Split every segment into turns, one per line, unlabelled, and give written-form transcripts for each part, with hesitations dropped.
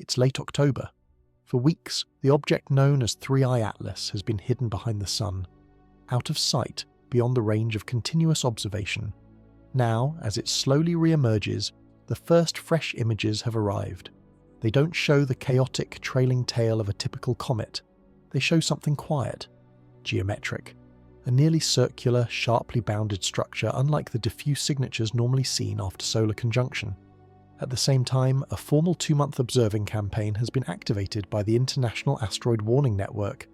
It's late October. For weeks, the object known as 3I Atlas has been hidden behind the Sun, out of sight beyond the range of continuous observation. Now, as it slowly re-emerges, the first fresh images have arrived. They don't show the chaotic, trailing tail of a typical comet. They show something quiet, geometric, a nearly circular, sharply bounded structure unlike the diffuse signatures normally seen after solar conjunction. At the same time, a formal 2-month observing campaign has been activated by the International Asteroid Warning Network.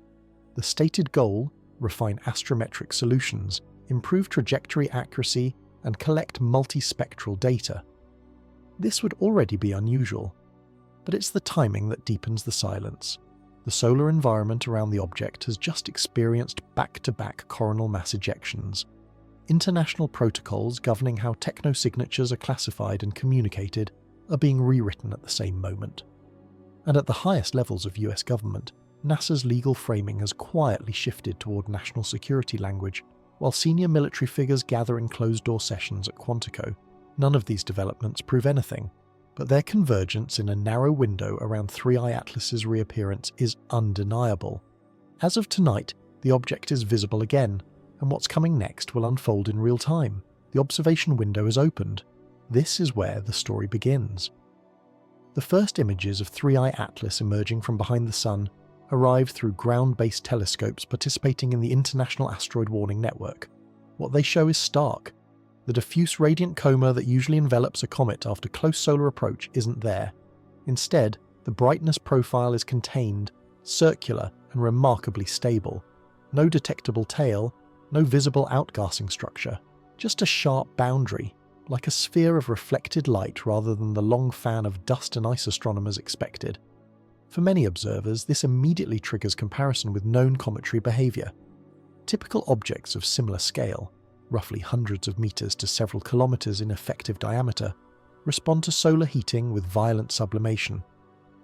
The stated goal: refine astrometric solutions, improve trajectory accuracy, and collect multispectral data. This would already be unusual, but it's the timing that deepens the silence. The solar environment around the object has just experienced back-to-back coronal mass ejections. International protocols governing how technosignatures are classified and communicated are being rewritten at the same moment. And at the highest levels of US government, NASA's legal framing has quietly shifted toward national security language, while senior military figures gather in closed-door sessions at Quantico. None of these developments prove anything, but their convergence in a narrow window around 3I Atlas's reappearance is undeniable. As of tonight, the object is visible again, and what's coming next will unfold in real time. The observation window has opened. This is where the story begins. The first images of 3I Atlas emerging from behind the Sun arrive through ground-based telescopes participating in the International Asteroid Warning Network. What they show is stark. The diffuse radiant coma that usually envelops a comet after close solar approach isn't there. Instead, the brightness profile is contained, circular, and remarkably stable. No detectable tail, no visible outgassing structure, just a sharp boundary, like a sphere of reflected light rather than the long fan of dust and ice astronomers expected. For many observers, this immediately triggers comparison with known cometary behaviour. Typical objects of similar scale, roughly hundreds of meters to several kilometers in effective diameter, respond to solar heating with violent sublimation.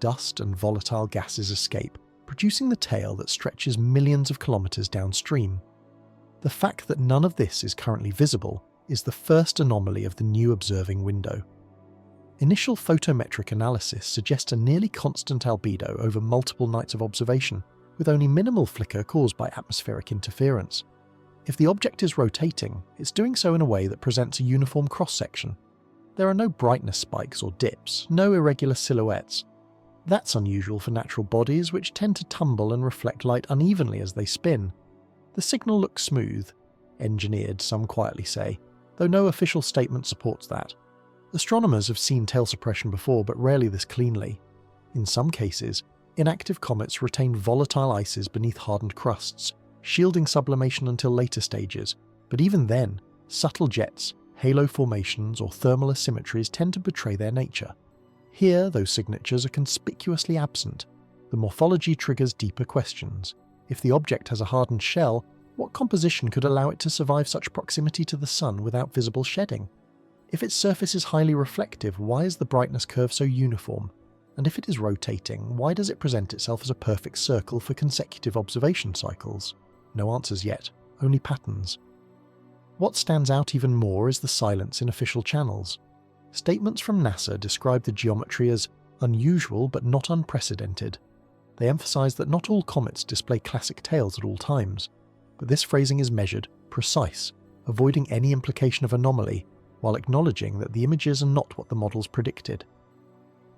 Dust and volatile gases escape, producing the tail that stretches millions of kilometers downstream. The fact that none of this is currently visible is the first anomaly of the new observing window. Initial photometric analysis suggests a nearly constant albedo over multiple nights of observation, with only minimal flicker caused by atmospheric interference. If the object is rotating, it's doing so in a way that presents a uniform cross-section. There are no brightness spikes or dips, no irregular silhouettes. That's unusual for natural bodies, which tend to tumble and reflect light unevenly as they spin. The signal looks smooth, engineered, some quietly say, though no official statement supports that. Astronomers have seen tail suppression before, but rarely this cleanly. In some cases, inactive comets retain volatile ices beneath hardened crusts, shielding sublimation until later stages, but even then, subtle jets, halo formations, or thermal asymmetries tend to betray their nature. Here, those signatures are conspicuously absent. The morphology triggers deeper questions. If the object has a hardened shell, what composition could allow it to survive such proximity to the Sun without visible shedding? If its surface is highly reflective, why is the brightness curve so uniform? And if it is rotating, why does it present itself as a perfect circle for consecutive observation cycles? No answers yet, only patterns. What stands out even more is the silence in official channels. Statements from NASA describe the geometry as unusual but not unprecedented. They emphasize that not all comets display classic tails at all times, but this phrasing is measured, precise, avoiding any implication of anomaly, while acknowledging that the images are not what the models predicted.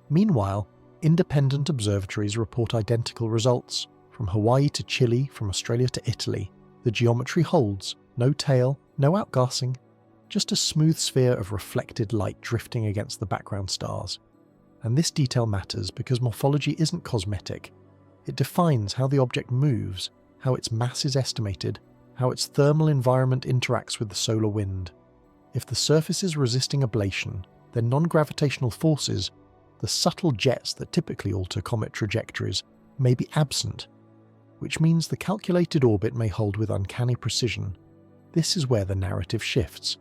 Meanwhile, independent observatories report identical results. From Hawaii to Chile, from Australia to Italy, the geometry holds, no tail, no outgassing, just a smooth sphere of reflected light drifting against the background stars. And this detail matters because morphology isn't cosmetic. It defines how the object moves, how its mass is estimated, how its thermal environment interacts with the solar wind. If the surface is resisting ablation, then non-gravitational forces, the subtle jets that typically alter comet trajectories, may be absent, which means the calculated orbit may hold with uncanny precision. This is where the narrative shifts.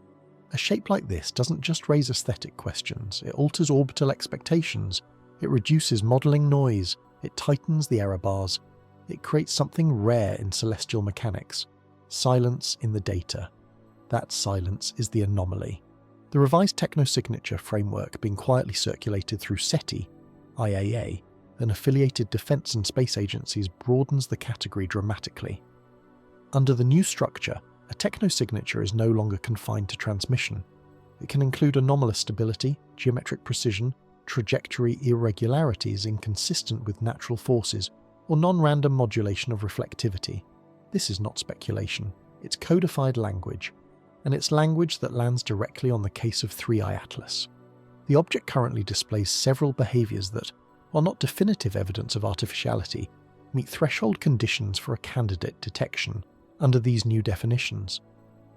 A shape like this doesn't just raise aesthetic questions, it alters orbital expectations, it reduces modelling noise, it tightens the error bars, it creates something rare in celestial mechanics: silence in the data. That silence is the anomaly. The revised technosignature framework being quietly circulated through SETI, IAA, and affiliated defense and space agencies broadens the category dramatically. Under the new structure, a technosignature is no longer confined to transmission. It can include anomalous stability, geometric precision, trajectory irregularities inconsistent with natural forces, or non-random modulation of reflectivity. This is not speculation. It's codified language, and it's language that lands directly on the case of 3I Atlas. The object currently displays several behaviors that, while not definitive evidence of artificiality, meet threshold conditions for a candidate detection under these new definitions.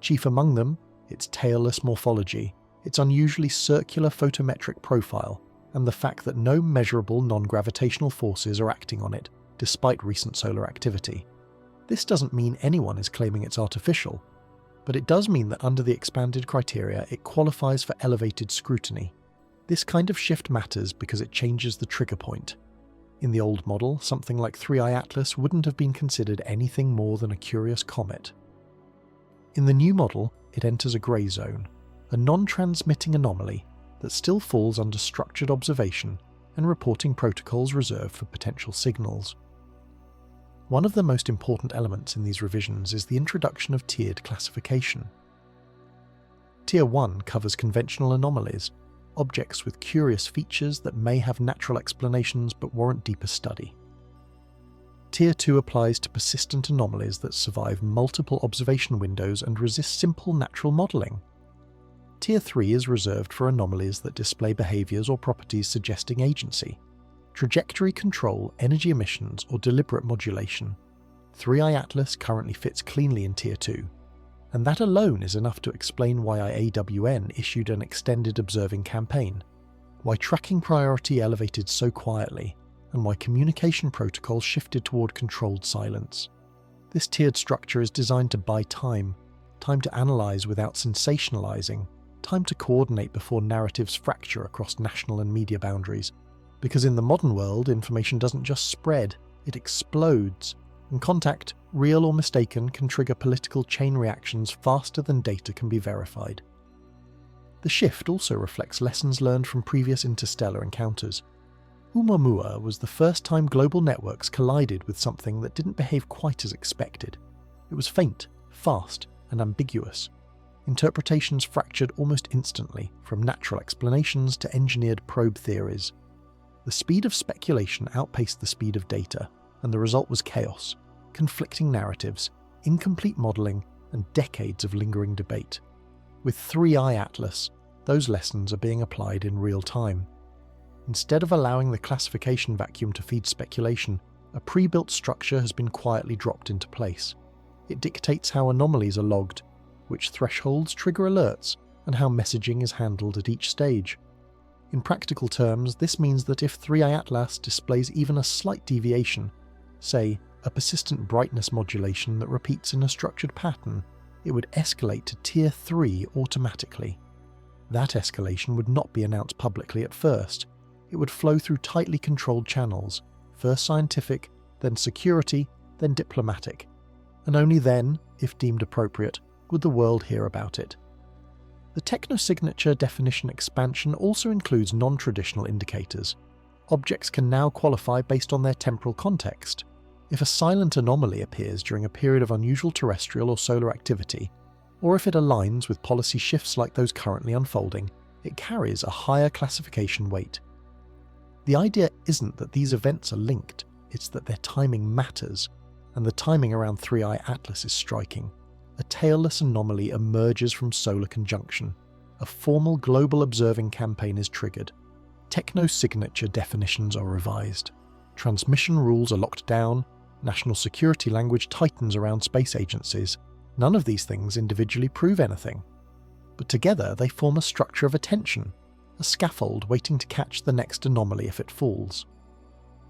Chief among them, its tailless morphology, its unusually circular photometric profile, and the fact that no measurable non-gravitational forces are acting on it, despite recent solar activity. This doesn't mean anyone is claiming it's artificial, but it does mean that under the expanded criteria it qualifies for elevated scrutiny. This kind of shift matters because it changes the trigger point. In the old model, something like 3I Atlas wouldn't have been considered anything more than a curious comet. In the new model, it enters a grey zone, a non-transmitting anomaly that still falls under structured observation and reporting protocols reserved for potential signals. One of the most important elements in these revisions is the introduction of tiered classification. Tier 1 covers conventional anomalies, objects with curious features that may have natural explanations but warrant deeper study. Tier 2 applies to persistent anomalies that survive multiple observation windows and resist simple natural modelling. Tier 3 is reserved for anomalies that display behaviours or properties suggesting agency, trajectory control, energy emissions, or deliberate modulation. 3I Atlas currently fits cleanly in Tier 2, and that alone is enough to explain why IAWN issued an extended observing campaign, why tracking priority elevated so quietly, and why communication protocols shifted toward controlled silence. This tiered structure is designed to buy time to analyse without sensationalising, time to coordinate before narratives fracture across national and media boundaries. Because in the modern world, information doesn't just spread, it explodes, and contact, real or mistaken, can trigger political chain reactions faster than data can be verified. The shift also reflects lessons learned from previous interstellar encounters. Oumuamua was the first time global networks collided with something that didn't behave quite as expected. It was faint, fast, and ambiguous. Interpretations fractured almost instantly, from natural explanations to engineered probe theories. The speed of speculation outpaced the speed of data, and the result was chaos, conflicting narratives, incomplete modelling, and decades of lingering debate. With 3I Atlas, those lessons are being applied in real time. Instead of allowing the classification vacuum to feed speculation, a pre-built structure has been quietly dropped into place. It dictates how anomalies are logged, which thresholds trigger alerts, and how messaging is handled at each stage. In practical terms, this means that if 3I Atlas displays even a slight deviation, say a persistent brightness modulation that repeats in a structured pattern, it would escalate to Tier 3 automatically. That escalation would not be announced publicly at first. It would flow through tightly controlled channels, first scientific, then security, then diplomatic, and only then, if deemed appropriate, would the world hear about it. The technosignature definition expansion also includes non-traditional indicators. Objects can now qualify based on their temporal context. If a silent anomaly appears during a period of unusual terrestrial or solar activity, or if it aligns with policy shifts like those currently unfolding, it carries a higher classification weight. The idea isn't that these events are linked, it's that their timing matters, and the timing around 3I Atlas is striking. A tailless anomaly emerges from solar conjunction. A formal global observing campaign is triggered. Technosignature definitions are revised. Transmission rules are locked down. National security language tightens around space agencies. None of these things individually prove anything, but together they form a structure of attention, a scaffold waiting to catch the next anomaly if it falls.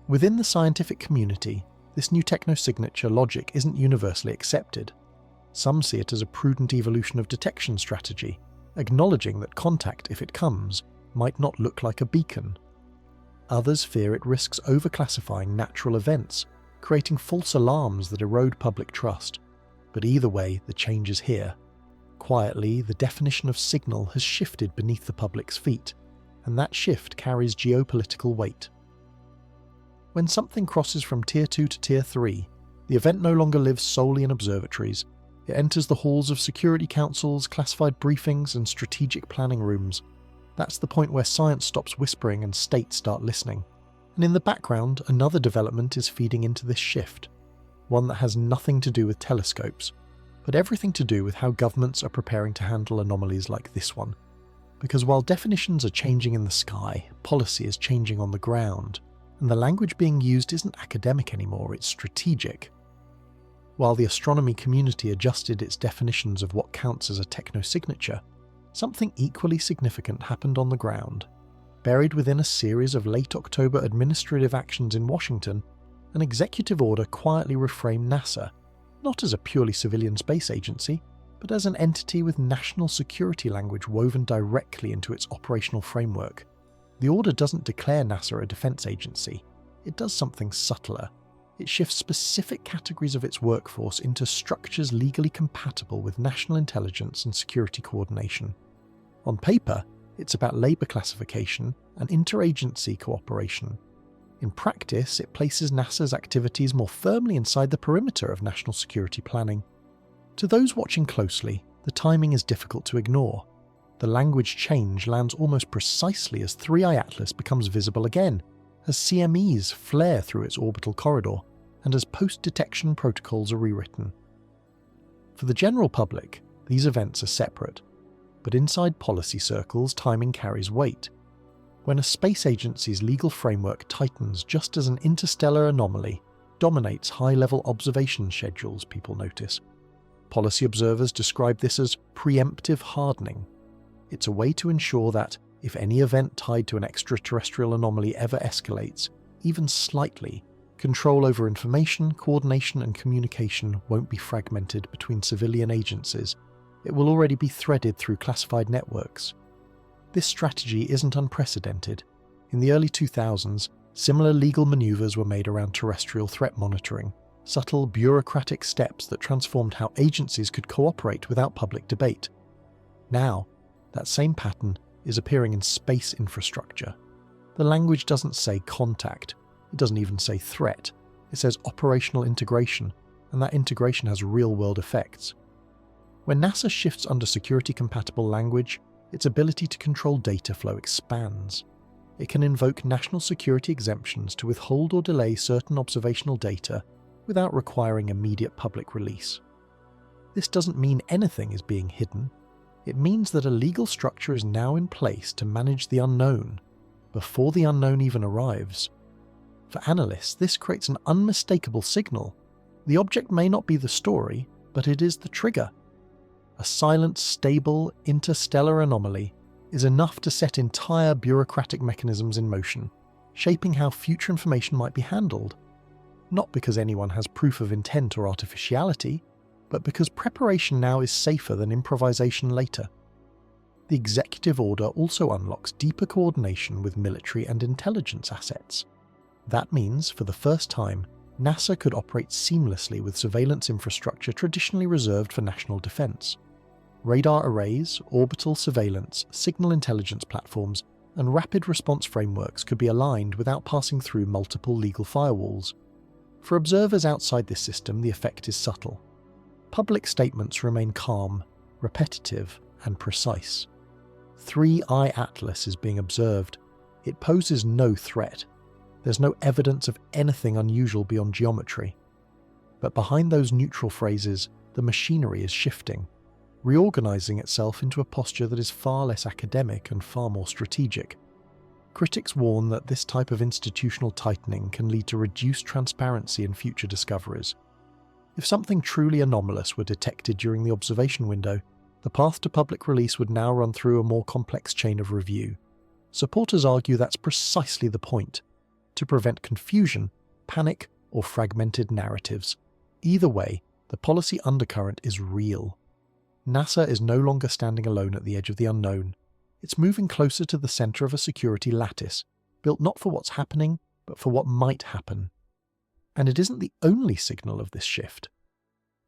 Within the scientific community, this new technosignature logic isn't universally accepted. Some see it as a prudent evolution of detection strategy, acknowledging that contact, if it comes, might not look like a beacon. Others fear it risks overclassifying natural events, creating false alarms that erode public trust. But either way, the change is here. Quietly, the definition of signal has shifted beneath the public's feet, and that shift carries geopolitical weight. When something crosses from Tier 2 to Tier 3, the event no longer lives solely in observatories. It enters the halls of security councils, classified briefings, and strategic planning rooms. That's the point where science stops whispering and states start listening. And in the background, another development is feeding into this shift. One that has nothing to do with telescopes, but everything to do with how governments are preparing to handle anomalies like this one. Because while definitions are changing in the sky, policy is changing on the ground, and the language being used isn't academic anymore, it's strategic. While the astronomy community adjusted its definitions of what counts as a technosignature, something equally significant happened on the ground. Buried within a series of late October administrative actions in Washington, an executive order quietly reframed NASA, not as a purely civilian space agency, but as an entity with national security language woven directly into its operational framework. The order doesn't declare NASA a defense agency. It does something subtler. It shifts specific categories of its workforce into structures legally compatible with national intelligence and security coordination. On paper, it's about labor classification and interagency cooperation. In practice, it places NASA's activities more firmly inside the perimeter of national security planning. To those watching closely, the timing is difficult to ignore. The language change lands almost precisely as 3I Atlas becomes visible again, as CMEs flare through its orbital corridor, and as post-detection protocols are rewritten. For the general public, these events are separate, but inside policy circles, timing carries weight. When a space agency's legal framework tightens just as an interstellar anomaly dominates high-level observation schedules, people notice. Policy observers describe this as preemptive hardening. It's a way to ensure that, if any event tied to an extraterrestrial anomaly ever escalates, even slightly, control over information, coordination, and communication won't be fragmented between civilian agencies. It will already be threaded through classified networks. This strategy isn't unprecedented. In the early 2000s, similar legal maneuvers were made around terrestrial threat monitoring, subtle bureaucratic steps that transformed how agencies could cooperate without public debate. Now, that same pattern is appearing in space infrastructure. The language doesn't say contact, it doesn't even say threat, it says operational integration, and that integration has real-world effects. When NASA shifts under security-compatible language, its ability to control data flow expands. It can invoke national security exemptions to withhold or delay certain observational data without requiring immediate public release. This doesn't mean anything is being hidden. It means that a legal structure is now in place to manage the unknown, before the unknown even arrives. For analysts, this creates an unmistakable signal. The object may not be the story, but it is the trigger. A silent, stable, interstellar anomaly is enough to set entire bureaucratic mechanisms in motion, shaping how future information might be handled. Not because anyone has proof of intent or artificiality, but because preparation now is safer than improvisation later. The executive order also unlocks deeper coordination with military and intelligence assets. That means, for the first time, NASA could operate seamlessly with surveillance infrastructure traditionally reserved for national defense. Radar arrays, orbital surveillance, signal intelligence platforms, and rapid response frameworks could be aligned without passing through multiple legal firewalls. For observers outside this system, the effect is subtle. Public statements remain calm, repetitive, and precise. 3I Atlas is being observed. It poses no threat. There's no evidence of anything unusual beyond geometry. But behind those neutral phrases, the machinery is shifting, reorganizing itself into a posture that is far less academic and far more strategic. Critics warn that this type of institutional tightening can lead to reduced transparency in future discoveries. If something truly anomalous were detected during the observation window, the path to public release would now run through a more complex chain of review. Supporters argue that's precisely the point, to prevent confusion, panic, or fragmented narratives. Either way, the policy undercurrent is real. NASA is no longer standing alone at the edge of the unknown. It's moving closer to the center of a security lattice, built not for what's happening, but for what might happen. And it isn't the only signal of this shift.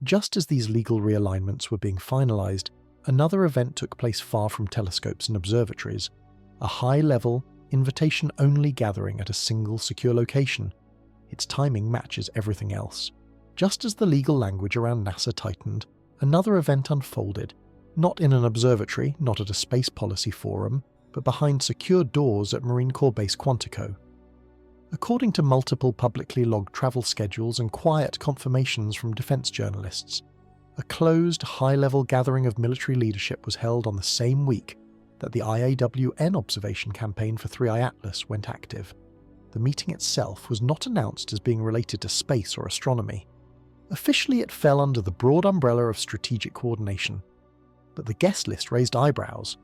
Just as these legal realignments were being finalized, another event took place far from telescopes and observatories, a high-level, invitation-only gathering at a single secure location, its timing matches everything else. Just as the legal language around NASA tightened, another event unfolded, not in an observatory, not at a space policy forum, but behind secured doors at Marine Corps Base Quantico. According to multiple publicly logged travel schedules and quiet confirmations from defense journalists, a closed, high-level gathering of military leadership was held on the same week that the IAWN observation campaign for 3I Atlas went active. The meeting itself was not announced as being related to space or astronomy. Officially, it fell under the broad umbrella of strategic coordination. But the guest list raised eyebrows.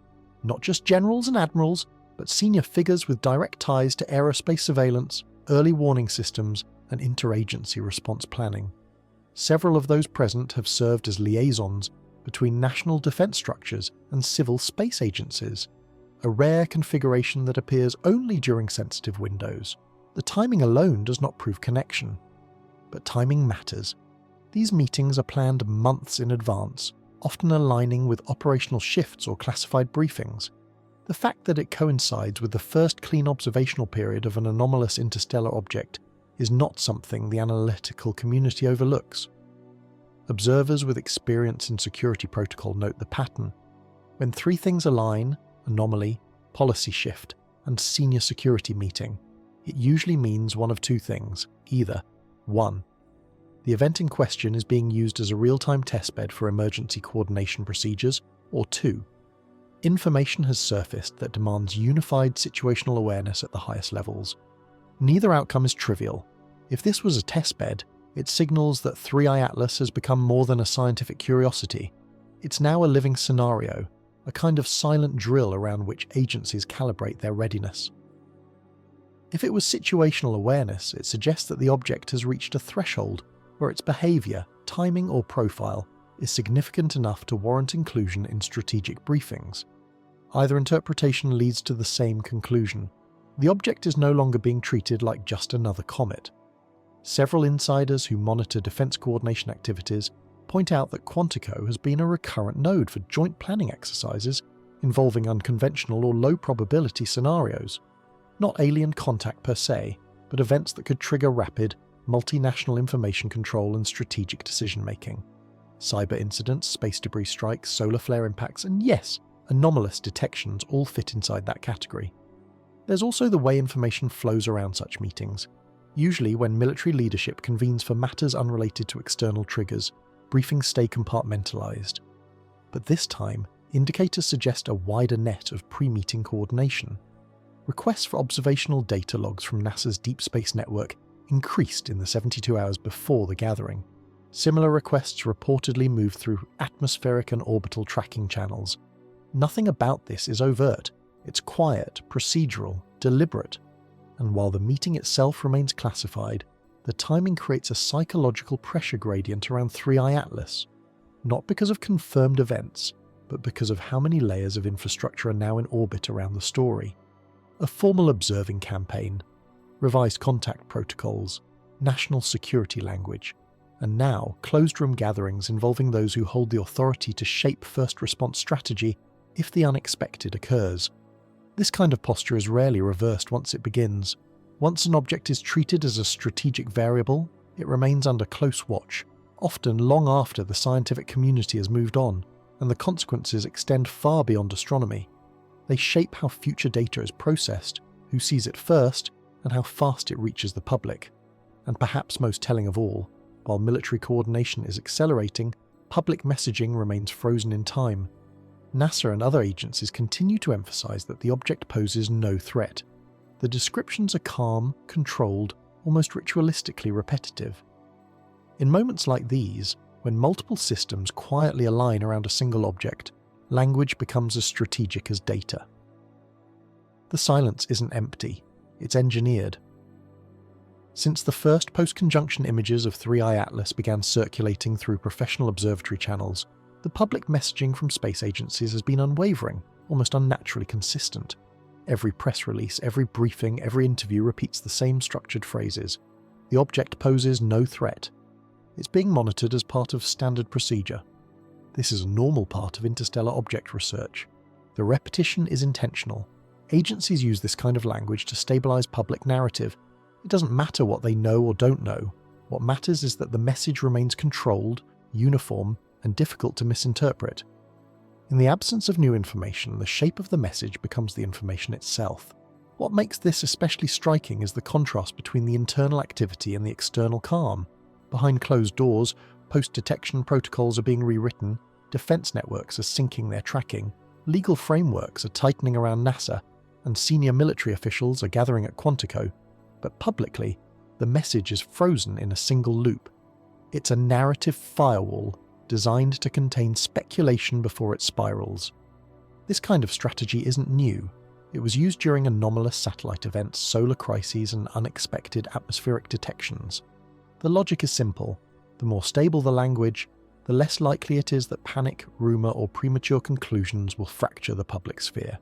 Not just generals and admirals, but senior figures with direct ties to aerospace surveillance, early warning systems, and interagency response planning. Several of those present have served as liaisons between national defense structures and civil space agencies, a rare configuration that appears only during sensitive windows. The timing alone does not prove connection. But timing matters. These meetings are planned months in advance, often aligning with operational shifts or classified briefings. The fact that it coincides with the first clean observational period of an anomalous interstellar object is not something the analytical community overlooks. Observers with experience in security protocol note the pattern. When three things align, anomaly, policy shift, and senior security meeting, it usually means one of two things. Either 1. The event in question is being used as a real-time testbed for emergency coordination procedures, or 2. Information has surfaced that demands unified situational awareness at the highest levels. Neither outcome is trivial. If this was a testbed, it signals that 3I Atlas has become more than a scientific curiosity. It's now a living scenario, a kind of silent drill around which agencies calibrate their readiness. If it was situational awareness, it suggests that the object has reached a threshold where its behaviour, timing or profile is significant enough to warrant inclusion in strategic briefings. Either interpretation leads to the same conclusion. The object is no longer being treated like just another comet. Several insiders who monitor defence coordination activities point out that Quantico has been a recurrent node for joint planning exercises involving unconventional or low-probability scenarios. Not alien contact per se, but events that could trigger rapid, multinational information control and strategic decision-making. Cyber incidents, space debris strikes, solar flare impacts, and yes, anomalous detections all fit inside that category. There's also the way information flows around such meetings. Usually when military leadership convenes for matters unrelated to external triggers, briefings stay compartmentalized. But this time, indicators suggest a wider net of pre-meeting coordination. Requests for observational data logs from NASA's Deep Space Network increased in the 72 hours before the gathering. Similar requests reportedly moved through atmospheric and orbital tracking channels. Nothing about this is overt. It's quiet, procedural, deliberate. And while the meeting itself remains classified, the timing creates a psychological pressure gradient around 3I Atlas, not because of confirmed events, but because of how many layers of infrastructure are now in orbit around the story. A formal observing campaign, revised contact protocols, national security language, and now closed-room gatherings involving those who hold the authority to shape first response strategy if the unexpected occurs. This kind of posture is rarely reversed once it begins. Once an object is treated as a strategic variable, it remains under close watch, often long after the scientific community has moved on, and the consequences extend far beyond astronomy. They shape how future data is processed, who sees it first, and how fast it reaches the public. And perhaps most telling of all, while military coordination is accelerating, public messaging remains frozen in time. NASA and other agencies continue to emphasize that the object poses no threat. The descriptions are calm, controlled, almost ritualistically repetitive. In moments like these, when multiple systems quietly align around a single object, language becomes as strategic as data. The silence isn't empty, it's engineered. Since the first post-conjunction images of 3I Atlas began circulating through professional observatory channels, the public messaging from space agencies has been unwavering, almost unnaturally consistent. Every press release, every briefing, every interview repeats the same structured phrases. The object poses no threat. It's being monitored as part of standard procedure. This is a normal part of interstellar object research. The repetition is intentional. Agencies use this kind of language to stabilize public narrative. It doesn't matter what they know or don't know. What matters is that the message remains controlled, uniform, and difficult to misinterpret. In the absence of new information, the shape of the message becomes the information itself. What makes this especially striking is the contrast between the internal activity and the external calm. Behind closed doors, post-detection protocols are being rewritten, defense networks are syncing their tracking, legal frameworks are tightening around NASA, and senior military officials are gathering at Quantico. But publicly, the message is frozen in a single loop. It's a narrative firewall designed to contain speculation before it spirals. This kind of strategy isn't new. It was used during anomalous satellite events, solar crises, and unexpected atmospheric detections. The logic is simple. The more stable the language, the less likely it is that panic, rumour, or premature conclusions will fracture the public sphere.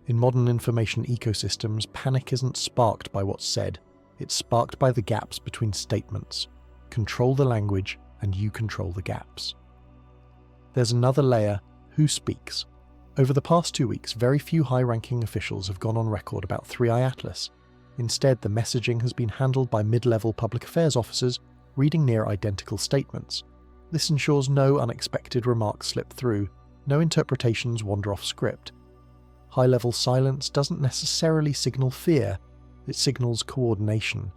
In modern information ecosystems, panic isn't sparked by what's said, it's sparked by the gaps between statements. Control the language, and you control the gaps. There's another layer: who speaks? Over the past 2 weeks, very few high-ranking officials have gone on record about 3i Atlas. Instead, the messaging has been handled by mid-level public affairs officers reading near-identical statements. This ensures no unexpected remarks slip through, no interpretations wander off script. High-level silence doesn't necessarily signal fear, it signals coordination.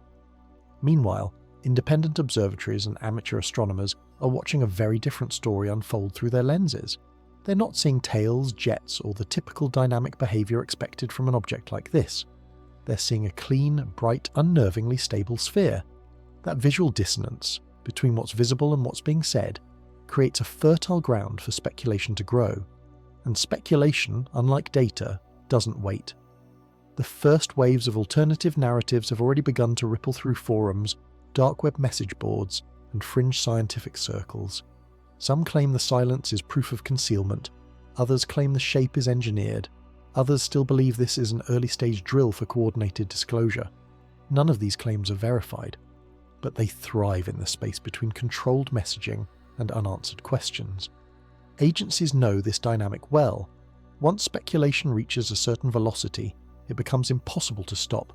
Meanwhile, independent observatories and amateur astronomers are watching a very different story unfold through their lenses. They're not seeing tails, jets, or the typical dynamic behaviour expected from an object like this. They're seeing a clean, bright, unnervingly stable sphere. That visual dissonance between what's visible and what's being said creates a fertile ground for speculation to grow. And speculation, unlike data, doesn't wait. The first waves of alternative narratives have already begun to ripple through forums, dark web message boards, and fringe scientific circles. Some claim the silence is proof of concealment, others claim the shape is engineered, others still believe this is an early-stage drill for coordinated disclosure. None of these claims are verified, but they thrive in the space between controlled messaging and unanswered questions. Agencies know this dynamic well. Once speculation reaches a certain velocity, it becomes impossible to stop.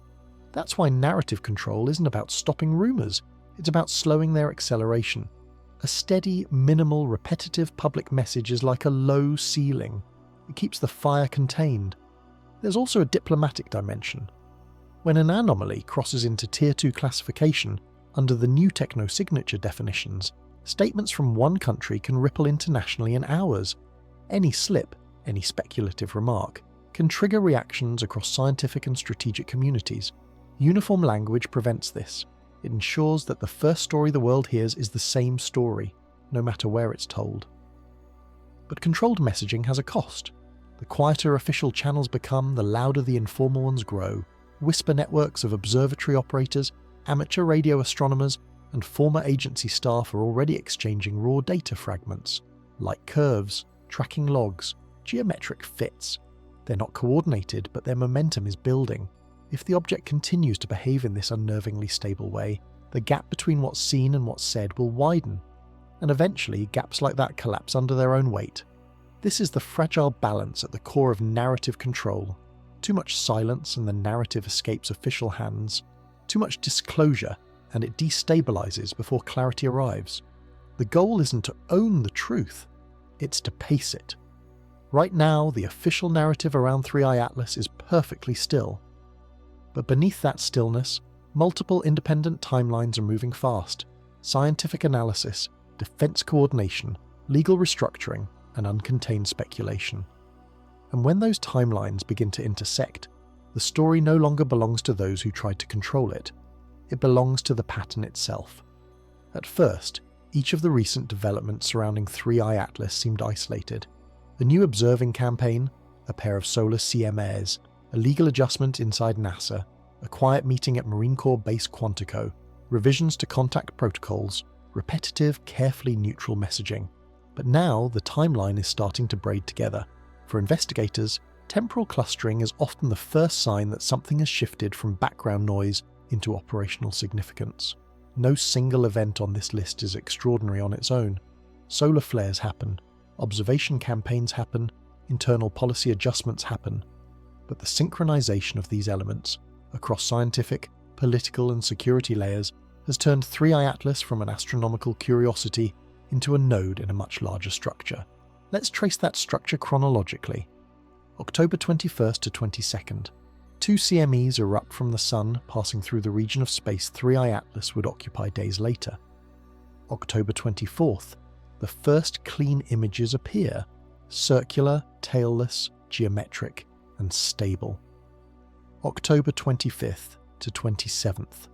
That's why narrative control isn't about stopping rumours, it's about slowing their acceleration. A steady, minimal, repetitive public message is like a low ceiling. It keeps the fire contained. There's also a diplomatic dimension. When an anomaly crosses into Tier 2 classification under the new techno-signature definitions, statements from one country can ripple internationally in hours. Any slip, any speculative remark, can trigger reactions across scientific and strategic communities. Uniform language prevents this. It ensures that the first story the world hears is the same story, no matter where it's told. But controlled messaging has a cost. The quieter official channels become, the louder the informal ones grow. Whisper networks of observatory operators, amateur radio astronomers, and former agency staff are already exchanging raw data fragments, like curves, tracking logs, geometric fits. They're not coordinated, but their momentum is building. If the object continues to behave in this unnervingly stable way, the gap between what's seen and what's said will widen, and eventually gaps like that collapse under their own weight. This is the fragile balance at the core of narrative control. Too much silence and the narrative escapes official hands. Too much disclosure and it destabilizes before clarity arrives. The goal isn't to own the truth, it's to pace it. Right now, the official narrative around 3i Atlas is perfectly still. But beneath that stillness, multiple independent timelines are moving fast. Scientific analysis, defense coordination, legal restructuring, and uncontained speculation. And when those timelines begin to intersect, the story no longer belongs to those who tried to control it. It belongs to the pattern itself. At first, each of the recent developments surrounding 3i Atlas seemed isolated. The new observing campaign, a pair of solar CMAs, a legal adjustment inside NASA, a quiet meeting at Marine Corps Base Quantico, revisions to contact protocols, repetitive, carefully neutral messaging. But now the timeline is starting to braid together. For investigators, temporal clustering is often the first sign that something has shifted from background noise into operational significance. No single event on this list is extraordinary on its own. Solar flares happen, observation campaigns happen, internal policy adjustments happen. But the synchronization of these elements, across scientific, political and security layers has turned 3i Atlas from an astronomical curiosity into a node in a much larger structure. Let's trace that structure chronologically. October 21st to 22nd. 2 CMEs erupt from the Sun, passing through the region of space 3i Atlas would occupy days later. October 24th. The first clean images appear, circular, tailless, geometric, and stable. October 25th to 27th.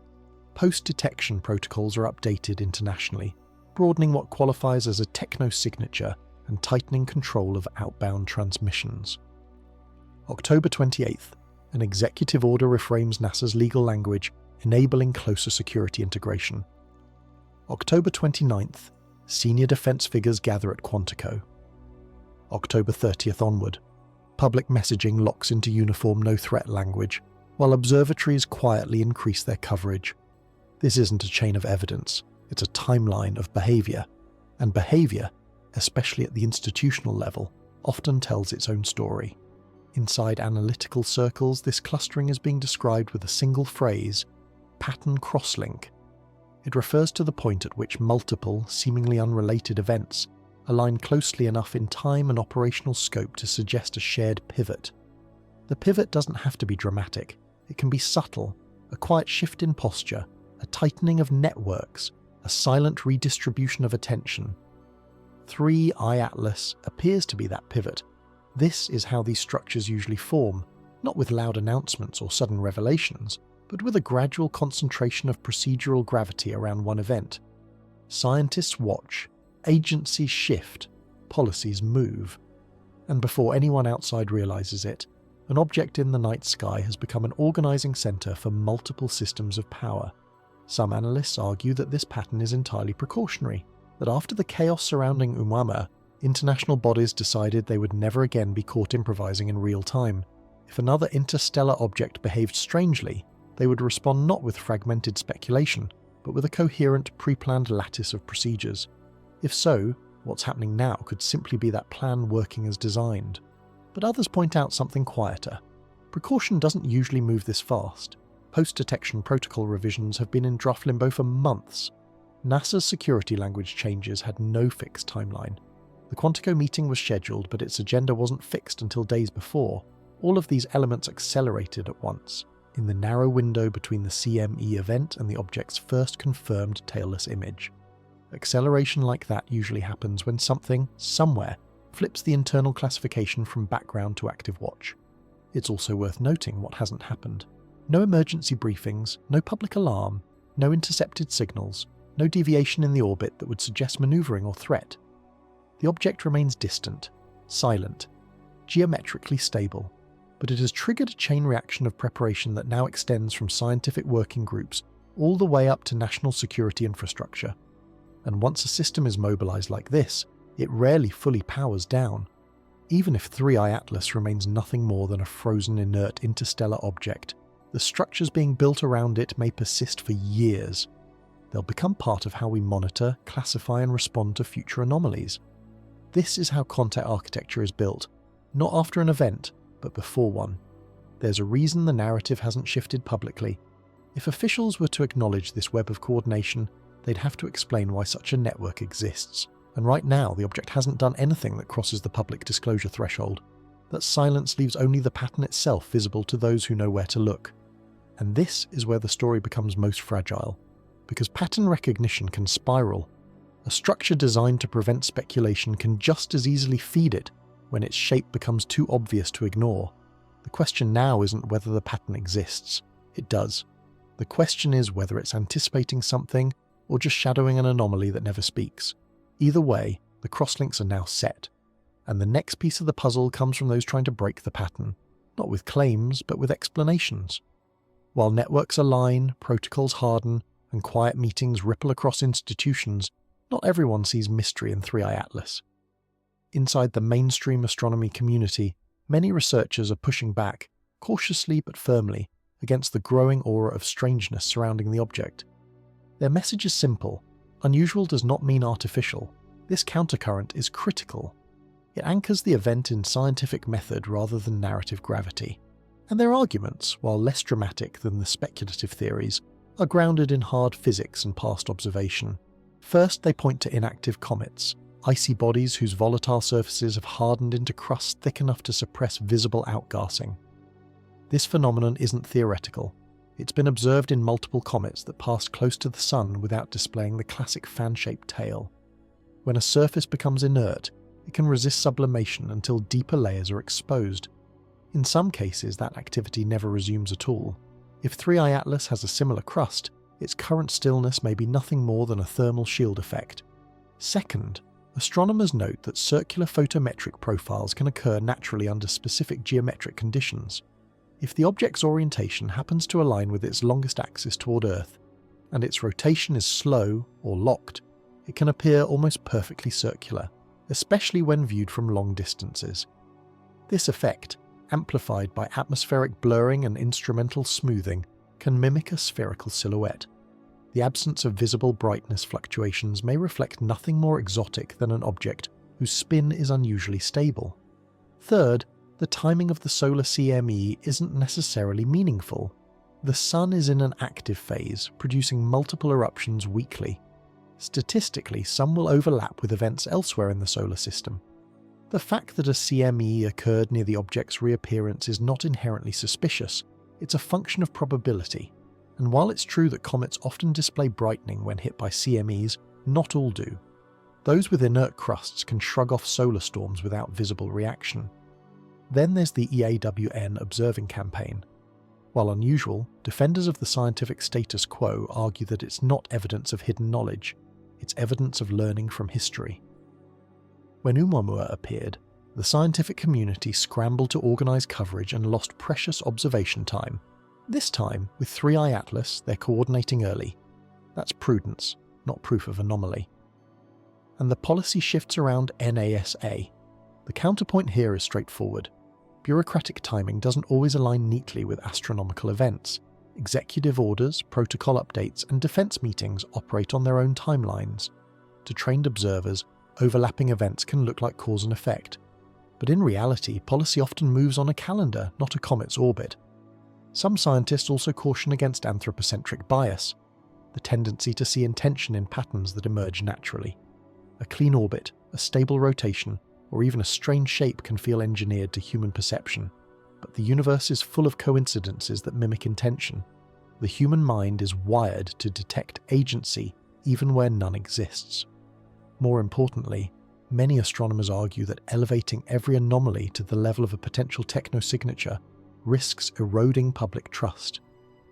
Post-detection protocols are updated internationally, broadening what qualifies as a techno-signature and tightening control of outbound transmissions. October 28th. An executive order reframes NASA's legal language, enabling closer security integration. October 29th. Senior defense figures gather at Quantico. October 30th onward. Public messaging locks into uniform no-threat language, while observatories quietly increase their coverage. This isn't a chain of evidence, it's a timeline of behaviour. And behaviour, especially at the institutional level, often tells its own story. Inside analytical circles, this clustering is being described with a single phrase, pattern crosslink. It refers to the point at which multiple, seemingly unrelated events align closely enough in time and operational scope to suggest a shared pivot. The pivot doesn't have to be dramatic. It can be subtle, a quiet shift in posture, a tightening of networks, a silent redistribution of attention. 3i Atlas appears to be that pivot. This is how these structures usually form, not with loud announcements or sudden revelations, but with a gradual concentration of procedural gravity around one event. Scientists watch, agencies shift, policies move. And before anyone outside realizes it, an object in the night sky has become an organizing center for multiple systems of power. Some analysts argue that this pattern is entirely precautionary, that after the chaos surrounding Oumuamua, international bodies decided they would never again be caught improvising in real time. If another interstellar object behaved strangely, they would respond not with fragmented speculation, but with a coherent, pre-planned lattice of procedures. If so, what's happening now could simply be that plan working as designed. But others point out something quieter. Precaution doesn't usually move this fast. Post-detection protocol revisions have been in draft limbo for months. NASA's security language changes had no fixed timeline. The Quantico meeting was scheduled, but its agenda wasn't fixed until days before. All of these elements accelerated at once, in the narrow window between the CME event and the object's first confirmed tailless image. Acceleration like that usually happens when something, somewhere, flips the internal classification from background to active watch. It's also worth noting what hasn't happened. No emergency briefings, no public alarm, no intercepted signals, no deviation in the orbit that would suggest maneuvering or threat. The object remains distant, silent, geometrically stable, but it has triggered a chain reaction of preparation that now extends from scientific working groups all the way up to national security infrastructure. And once a system is mobilized like this, it rarely fully powers down. Even if 3i Atlas remains nothing more than a frozen inert interstellar object, the structures being built around it may persist for years. They'll become part of how we monitor, classify and respond to future anomalies. This is how contact architecture is built, not after an event, but before one. There's a reason the narrative hasn't shifted publicly. If officials were to acknowledge this web of coordination, they'd have to explain why such a network exists. And right now, the object hasn't done anything that crosses the public disclosure threshold. That silence leaves only the pattern itself visible to those who know where to look. And this is where the story becomes most fragile, because pattern recognition can spiral. A structure designed to prevent speculation can just as easily feed it when its shape becomes too obvious to ignore. The question now isn't whether the pattern exists. It does. The question is whether it's anticipating something or just shadowing an anomaly that never speaks. Either way, the crosslinks are now set, and the next piece of the puzzle comes from those trying to break the pattern, not with claims, but with explanations. While networks align, protocols harden, and quiet meetings ripple across institutions, not everyone sees mystery in 3i Atlas. Inside the mainstream astronomy community, many researchers are pushing back, cautiously but firmly, against the growing aura of strangeness surrounding the object. Their message is simple. Unusual does not mean artificial. This countercurrent is critical. It anchors the event in scientific method rather than narrative gravity. And their arguments, while less dramatic than the speculative theories, are grounded in hard physics and past observation. First, they point to inactive comets, icy bodies whose volatile surfaces have hardened into crust thick enough to suppress visible outgassing. This phenomenon isn't theoretical. It's been observed in multiple comets that passed close to the Sun without displaying the classic fan-shaped tail. When a surface becomes inert, it can resist sublimation until deeper layers are exposed. In some cases, that activity never resumes at all. If 3I Atlas has a similar crust, its current stillness may be nothing more than a thermal shield effect. Second, astronomers note that circular photometric profiles can occur naturally under specific geometric conditions. If the object's orientation happens to align with its longest axis toward Earth, and its rotation is slow or locked, it can appear almost perfectly circular, especially when viewed from long distances. This effect, amplified by atmospheric blurring and instrumental smoothing, can mimic a spherical silhouette. The absence of visible brightness fluctuations may reflect nothing more exotic than an object whose spin is unusually stable. Third, the timing of the solar CME isn't necessarily meaningful. The Sun is in an active phase, producing multiple eruptions weekly. Statistically, some will overlap with events elsewhere in the solar system. The fact that a CME occurred near the object's reappearance is not inherently suspicious. It's a function of probability. And while it's true that comets often display brightening when hit by CMEs, not all do. Those with inert crusts can shrug off solar storms without visible reaction. Then there's the EAWN observing campaign. While unusual, defenders of the scientific status quo argue that it's not evidence of hidden knowledge, it's evidence of learning from history. When Oumuamua appeared, the scientific community scrambled to organise coverage and lost precious observation time. This time, with 3I Atlas, they're coordinating early. That's prudence, not proof of anomaly. And the policy shifts around NASA. The counterpoint here is straightforward. Bureaucratic timing doesn't always align neatly with astronomical events. Executive orders, protocol updates, and defense meetings operate on their own timelines. To trained observers, overlapping events can look like cause and effect. But in reality, policy often moves on a calendar, not a comet's orbit. Some scientists also caution against anthropocentric bias, the tendency to see intention in patterns that emerge naturally. A clean orbit, a stable rotation, or even a strange shape can feel engineered to human perception. But the universe is full of coincidences that mimic intention. The human mind is wired to detect agency even where none exists. More importantly, many astronomers argue that elevating every anomaly to the level of a potential technosignature risks eroding public trust.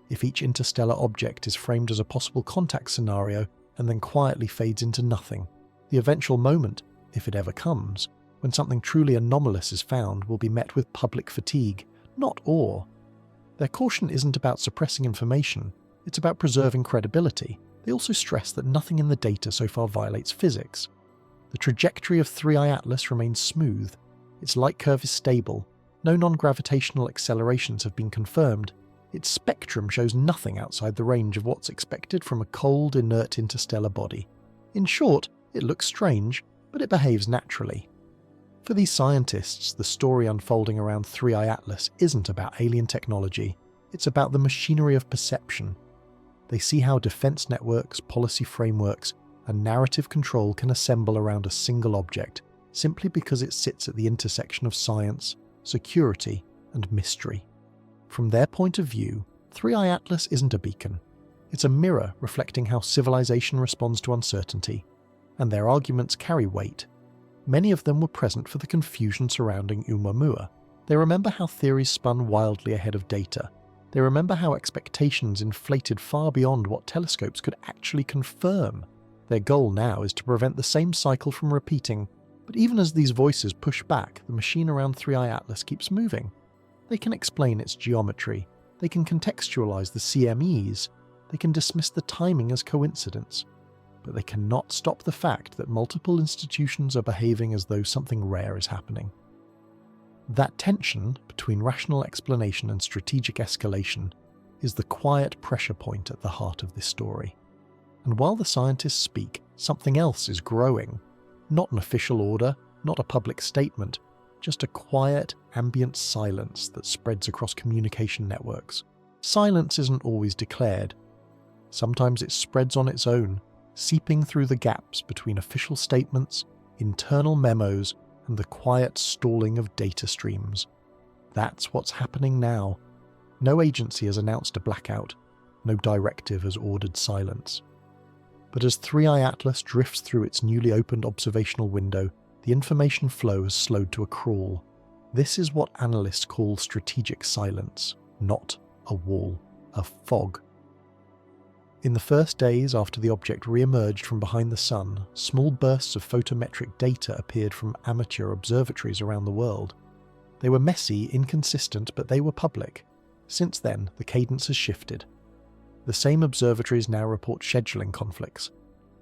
If each interstellar object is framed as a possible contact scenario and then quietly fades into nothing, the eventual moment, if it ever comes, when something truly anomalous is found will be met with public fatigue, not awe. Their caution isn't about suppressing information, it's about preserving credibility. They also stress that nothing in the data so far violates physics. The trajectory of 3I Atlas remains smooth, its light curve is stable, no non-gravitational accelerations have been confirmed, its spectrum shows nothing outside the range of what's expected from a cold, inert interstellar body. In short, it looks strange, but it behaves naturally. For these scientists, the story unfolding around 3I Atlas isn't about alien technology, it's about the machinery of perception. They see how defense networks, policy frameworks, and narrative control can assemble around a single object, simply because it sits at the intersection of science, security, and mystery. From their point of view, 3I Atlas isn't a beacon. It's a mirror reflecting how civilization responds to uncertainty, and their arguments carry weight. Many of them were present for the confusion surrounding Oumuamua. They remember how theories spun wildly ahead of data. They remember how expectations inflated far beyond what telescopes could actually confirm. Their goal now is to prevent the same cycle from repeating, but even as these voices push back, the machine around 3I Atlas keeps moving. They can explain its geometry, they can contextualize the CMEs, they can dismiss the timing as coincidence, but they cannot stop the fact that multiple institutions are behaving as though something rare is happening. That tension between rational explanation and strategic escalation is the quiet pressure point at the heart of this story. And while the scientists speak, something else is growing. Not an official order, not a public statement, just a quiet, ambient silence that spreads across communication networks. Silence isn't always declared. Sometimes it spreads on its own, seeping through the gaps between official statements, internal memos, and the quiet stalling of data streams. That's what's happening now. No agency has announced a blackout. No directive has ordered silence. But as 3i Atlas drifts through its newly opened observational window, the information flow has slowed to a crawl. This is what analysts call strategic silence, not a wall, a fog. In the first days after the object re-emerged from behind the sun, small bursts of photometric data appeared from amateur observatories around the world. They were messy, inconsistent, but they were public. Since then, the cadence has shifted. The same observatories now report scheduling conflicts.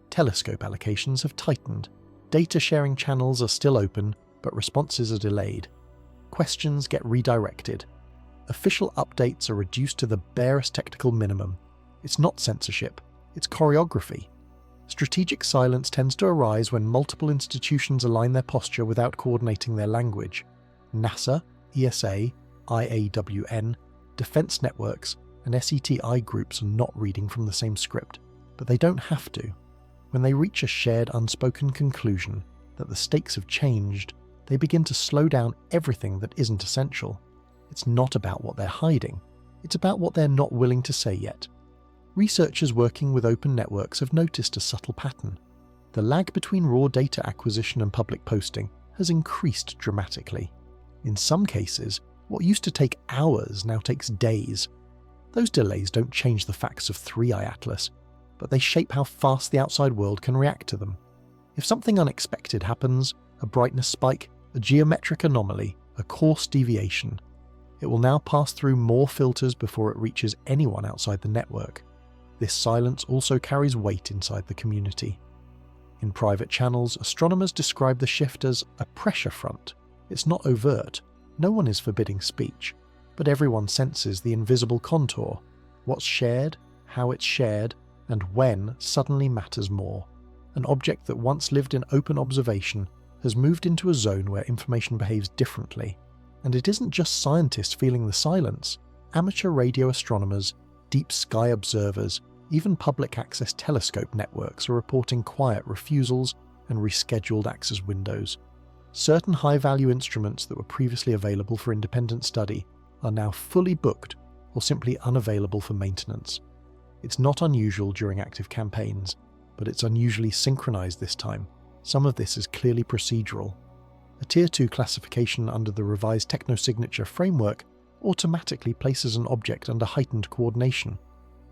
Telescope allocations have tightened. Data sharing channels are still open, but responses are delayed. Questions get redirected. Official updates are reduced to the barest technical minimum. It's not censorship, it's choreography. Strategic silence tends to arise when multiple institutions align their posture without coordinating their language. NASA, ESA, IAWN, defense networks, and SETI groups are not reading from the same script, but they don't have to. When they reach a shared unspoken conclusion that the stakes have changed, they begin to slow down everything that isn't essential. It's not about what they're hiding, it's about what they're not willing to say yet. Researchers working with open networks have noticed a subtle pattern. The lag between raw data acquisition and public posting has increased dramatically. In some cases, what used to take hours now takes days. Those delays don't change the facts of 3i Atlas, but they shape how fast the outside world can react to them. If something unexpected happens, a brightness spike, a geometric anomaly, a coarse deviation, it will now pass through more filters before it reaches anyone outside the network. This silence also carries weight inside the community. In private channels, astronomers describe the shift as a pressure front. It's not overt, no one is forbidding speech, but everyone senses the invisible contour. What's shared, how it's shared, and when suddenly matters more. An object that once lived in open observation has moved into a zone where information behaves differently. And it isn't just scientists feeling the silence. Amateur radio astronomers, deep sky observers, even public access telescope networks are reporting quiet refusals and rescheduled access windows. Certain high-value instruments that were previously available for independent study are now fully booked or simply unavailable for maintenance. It's not unusual during active campaigns, but it's unusually synchronized this time. Some of this is clearly procedural. A Tier 2 classification under the revised technosignature framework automatically places an object under heightened coordination.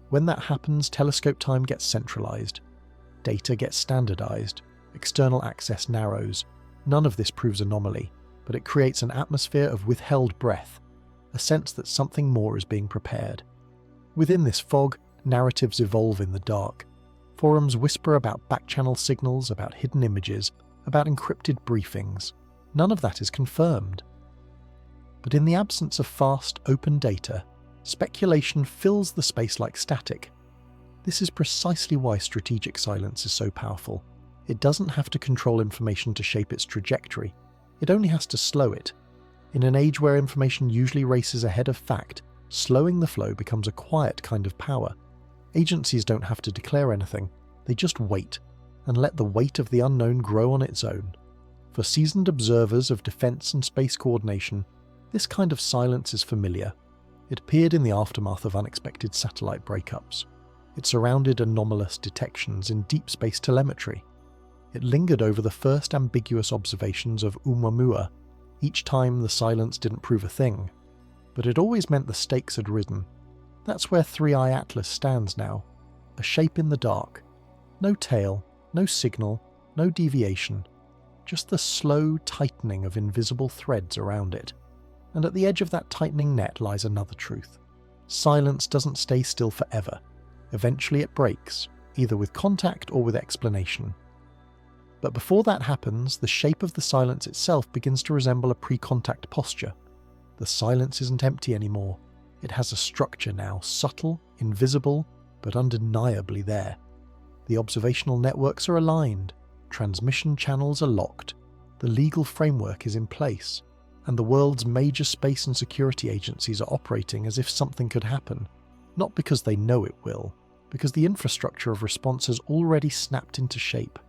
When that happens, telescope time gets centralized. Data gets standardized. External access narrows. None of this proves anomaly, but it creates an atmosphere of withheld breath, a sense that something more is being prepared. Within this fog, narratives evolve in the dark. Forums whisper about back-channel signals, about hidden images, about encrypted briefings. None of that is confirmed. But in the absence of fast, open data, speculation fills the space like static. This is precisely why strategic silence is so powerful. It doesn't have to control information to shape its trajectory. It only has to slow it. In an age where information usually races ahead of fact, slowing the flow becomes a quiet kind of power. Agencies don't have to declare anything. They just wait, and let the weight of the unknown grow on its own. For seasoned observers of defense and space coordination, this kind of silence is familiar. It appeared in the aftermath of unexpected satellite breakups. It surrounded anomalous detections in deep space telemetry. It lingered over the first ambiguous observations of Oumuamua. Each time the silence didn't prove a thing, but it always meant the stakes had risen. That's where 3i Atlas stands now, a shape in the dark. No tail, no signal, no deviation, just the slow tightening of invisible threads around it. And at the edge of that tightening net lies another truth. Silence doesn't stay still forever. Eventually it breaks, either with contact or with explanation. But before that happens, the shape of the silence itself begins to resemble a pre-contact posture. The silence isn't empty anymore. It has a structure now, subtle, invisible, but undeniably there. The observational networks are aligned, transmission channels are locked, the legal framework is in place. and the world's major space and security agencies are operating as if something could happen, not because they know it will, because the infrastructure of response has already snapped into shape.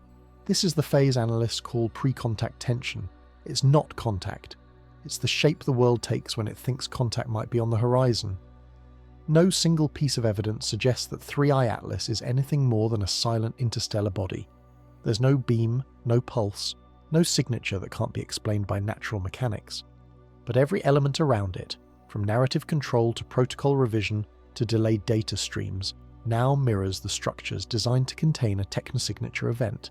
This is the phase analysts call pre-contact tension. It's not contact. It's the shape the world takes when it thinks contact might be on the horizon. No single piece of evidence suggests that 3I Atlas is anything more than a silent interstellar body. There's no beam, no pulse, no signature that can't be explained by natural mechanics. But every element around it, from narrative control to protocol revision to delayed data streams, now mirrors the structures designed to contain a technosignature event.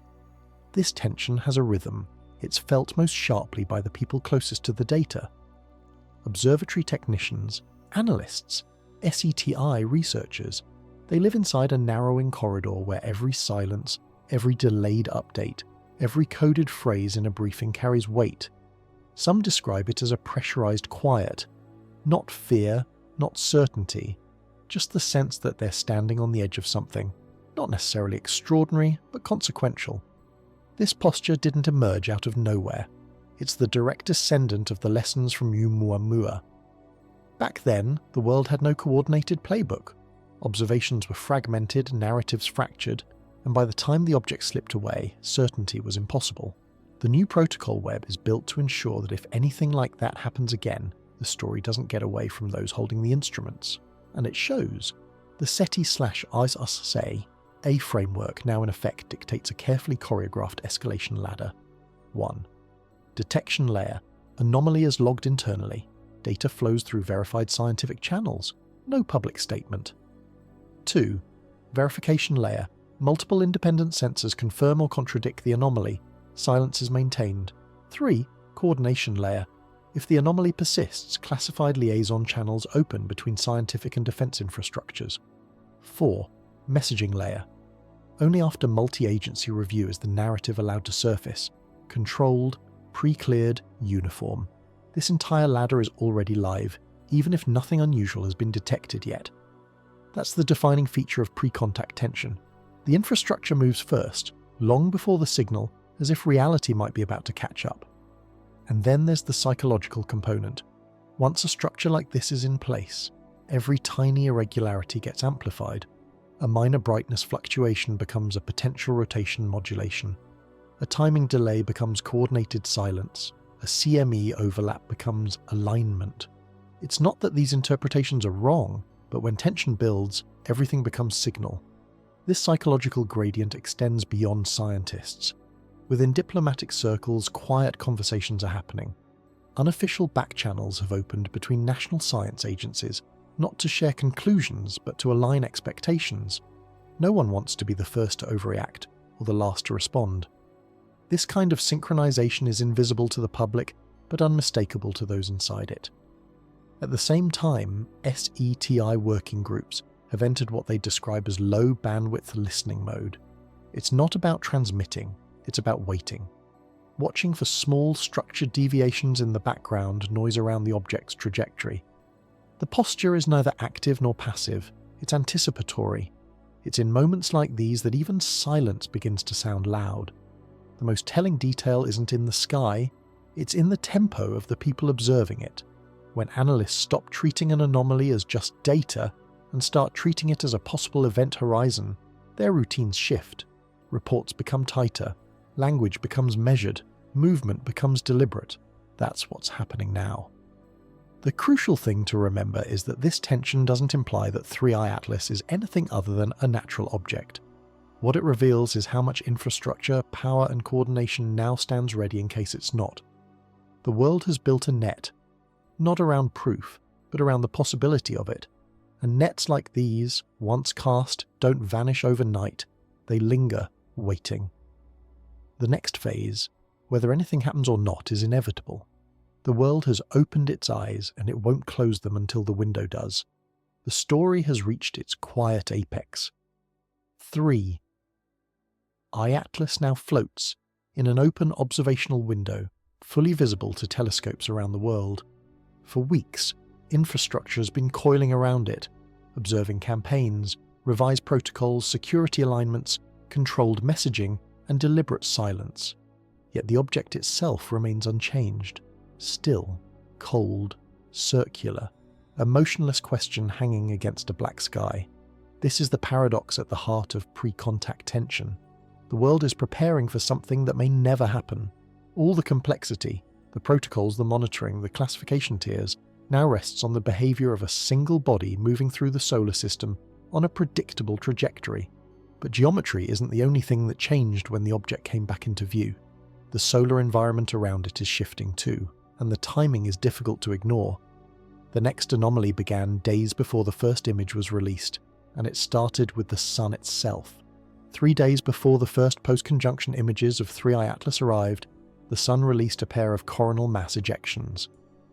This tension has a rhythm. It's felt most sharply by the people closest to the data. Observatory technicians, analysts, SETI researchers, they live inside a narrowing corridor where every silence, every delayed update, every coded phrase in a briefing carries weight. Some describe it as a pressurized quiet. Not fear, not certainty, just the sense that they're standing on the edge of something, not necessarily extraordinary, but consequential. This posture didn't emerge out of nowhere. It's the direct descendant of the lessons from Oumuamua. Back then, the world had no coordinated playbook. Observations were fragmented, narratives fractured, and by the time the object slipped away, certainty was impossible. The new protocol web is built to ensure that if anything like that happens again, the story doesn't get away from those holding the instruments. And it shows. The SETI/ISUS A framework now in effect dictates a carefully choreographed escalation ladder. 1. Detection layer. Anomaly is logged internally. Data flows through verified scientific channels. No public statement. 2. Verification layer. Multiple independent sensors confirm or contradict the anomaly. Silence is maintained. 3. Coordination layer. If the anomaly persists, classified liaison channels open between scientific and defense infrastructures. 4. Messaging layer. Only after multi-agency review is the narrative allowed to surface. Controlled, pre-cleared, uniform. This entire ladder is already live, even if nothing unusual has been detected yet. That's the defining feature of pre-contact tension. The infrastructure moves first, long before the signal, as if reality might be about to catch up. And then there's the psychological component. Once a structure like this is in place, every tiny irregularity gets amplified. A minor brightness fluctuation becomes a potential rotation modulation. A timing delay becomes coordinated silence. A CME overlap becomes alignment. It's not that these interpretations are wrong, but when tension builds, everything becomes signal. This psychological gradient extends beyond scientists. Within diplomatic circles, quiet conversations are happening. Unofficial back channels have opened between national science agencies, not to share conclusions, but to align expectations. No one wants to be the first to overreact, or the last to respond. This kind of synchronization is invisible to the public, but unmistakable to those inside it. At the same time, SETI working groups have entered what they describe as low-bandwidth listening mode. It's not about transmitting, it's about waiting. Watching for small, structured deviations in the background noise around the object's trajectory. The posture is neither active nor passive, it's anticipatory. It's in moments like these that even silence begins to sound loud. The most telling detail isn't in the sky, it's in the tempo of the people observing it. When analysts stop treating an anomaly as just data and start treating it as a possible event horizon, their routines shift. Reports become tighter, language becomes measured, movement becomes deliberate. That's what's happening now. The crucial thing to remember is that this tension doesn't imply that 3I Atlas is anything other than a natural object. What it reveals is how much infrastructure, power and coordination now stands ready in case it's not. The world has built a net, not around proof, but around the possibility of it. And nets like these, once cast, don't vanish overnight. They linger, waiting. The next phase, whether anything happens or not, is inevitable. The world has opened its eyes and it won't close them until the window does. The story has reached its quiet apex. 3. iAtlas now floats in an open observational window, fully visible to telescopes around the world. For weeks, infrastructure has been coiling around it, observing campaigns, revised protocols, security alignments, controlled messaging, and deliberate silence. Yet the object itself remains unchanged, still. cold, circular, a motionless question hanging against a black sky. This is the paradox at the heart of pre-contact tension. The world is preparing for something that may never happen. All the complexity, the protocols, the monitoring, the classification tiers, now rests on the behavior of a single body moving through the solar system on a predictable trajectory. But geometry isn't the only thing that changed when the object came back into view. The solar environment around it is shifting too, and the timing is difficult to ignore. The next anomaly began days before the first image was released, and it started with the Sun itself. 3 days before the first post-conjunction images of 3I Atlas arrived, the Sun released a pair of coronal mass ejections.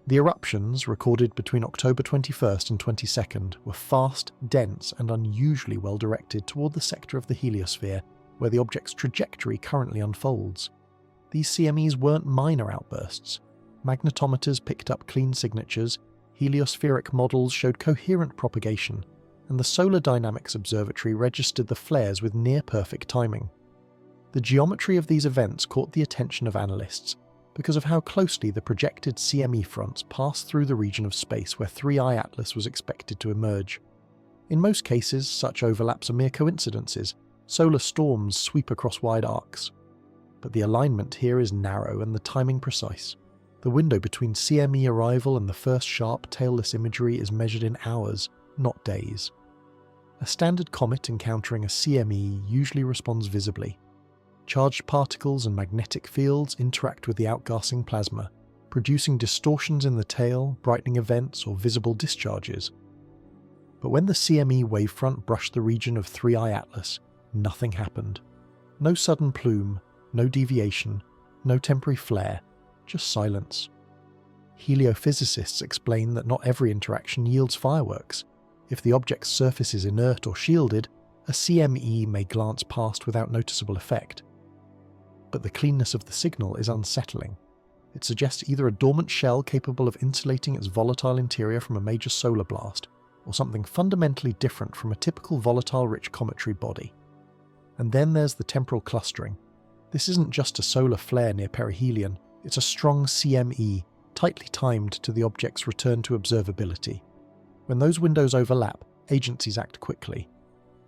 The eruptions, recorded between October 21st and 22nd, were fast, dense, and unusually well directed toward the sector of the heliosphere where the object's trajectory currently unfolds. These CMEs weren't minor outbursts. Magnetometers picked up clean signatures, heliospheric models showed coherent propagation, and the Solar Dynamics Observatory registered the flares with near-perfect timing. The geometry of these events caught the attention of analysts because of how closely the projected CME fronts passed through the region of space where 3I Atlas was expected to emerge. In most cases, such overlaps are mere coincidences. Solar storms sweep across wide arcs. But the alignment here is narrow and the timing precise. The window between CME arrival and the first sharp tailless imagery is measured in hours, not days. A standard comet encountering a CME usually responds visibly. Charged particles and magnetic fields interact with the outgassing plasma, producing distortions in the tail, brightening events, or visible discharges. But when the CME wavefront brushed the region of 3I Atlas, nothing happened. No sudden plume, no deviation, no temporary flare, just silence. Heliophysicists explain that not every interaction yields fireworks. If the object's surface is inert or shielded, a CME may glance past without noticeable effect. But the cleanness of the signal is unsettling. It suggests either a dormant shell capable of insulating its volatile interior from a major solar blast, or something fundamentally different from a typical volatile-rich cometary body. And then there's the temporal clustering. This isn't just a solar flare near perihelion, it's a strong CME, tightly timed to the object's return to observability. When those windows overlap, agencies act quickly.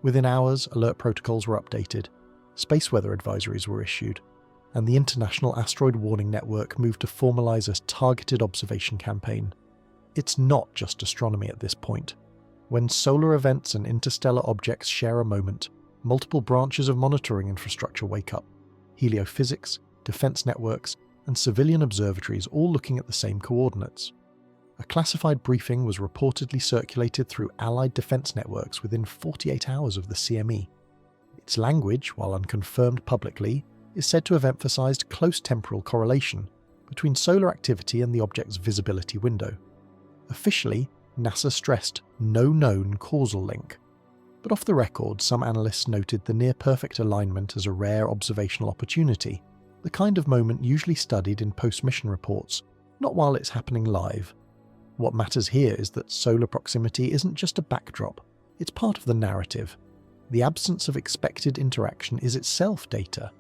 Within hours, alert protocols were updated, space weather advisories were issued, and the International Asteroid Warning Network moved to formalize a targeted observation campaign. It's not just astronomy at this point. When solar events and interstellar objects share a moment, multiple branches of monitoring infrastructure wake up. Heliophysics, defense networks, and civilian observatories all looking at the same coordinates. A classified briefing was reportedly circulated through Allied defense networks within 48 hours of the CME. Its language, while unconfirmed publicly, is said to have emphasized close temporal correlation between solar activity and the object's visibility window. Officially, NASA stressed no known causal link. But off the record, some analysts noted the near-perfect alignment as a rare observational opportunity, the kind of moment usually studied in post-mission reports, not while it's happening live. What matters here is that solar proximity isn't just a backdrop, it's part of the narrative. The absence of expected interaction is itself data.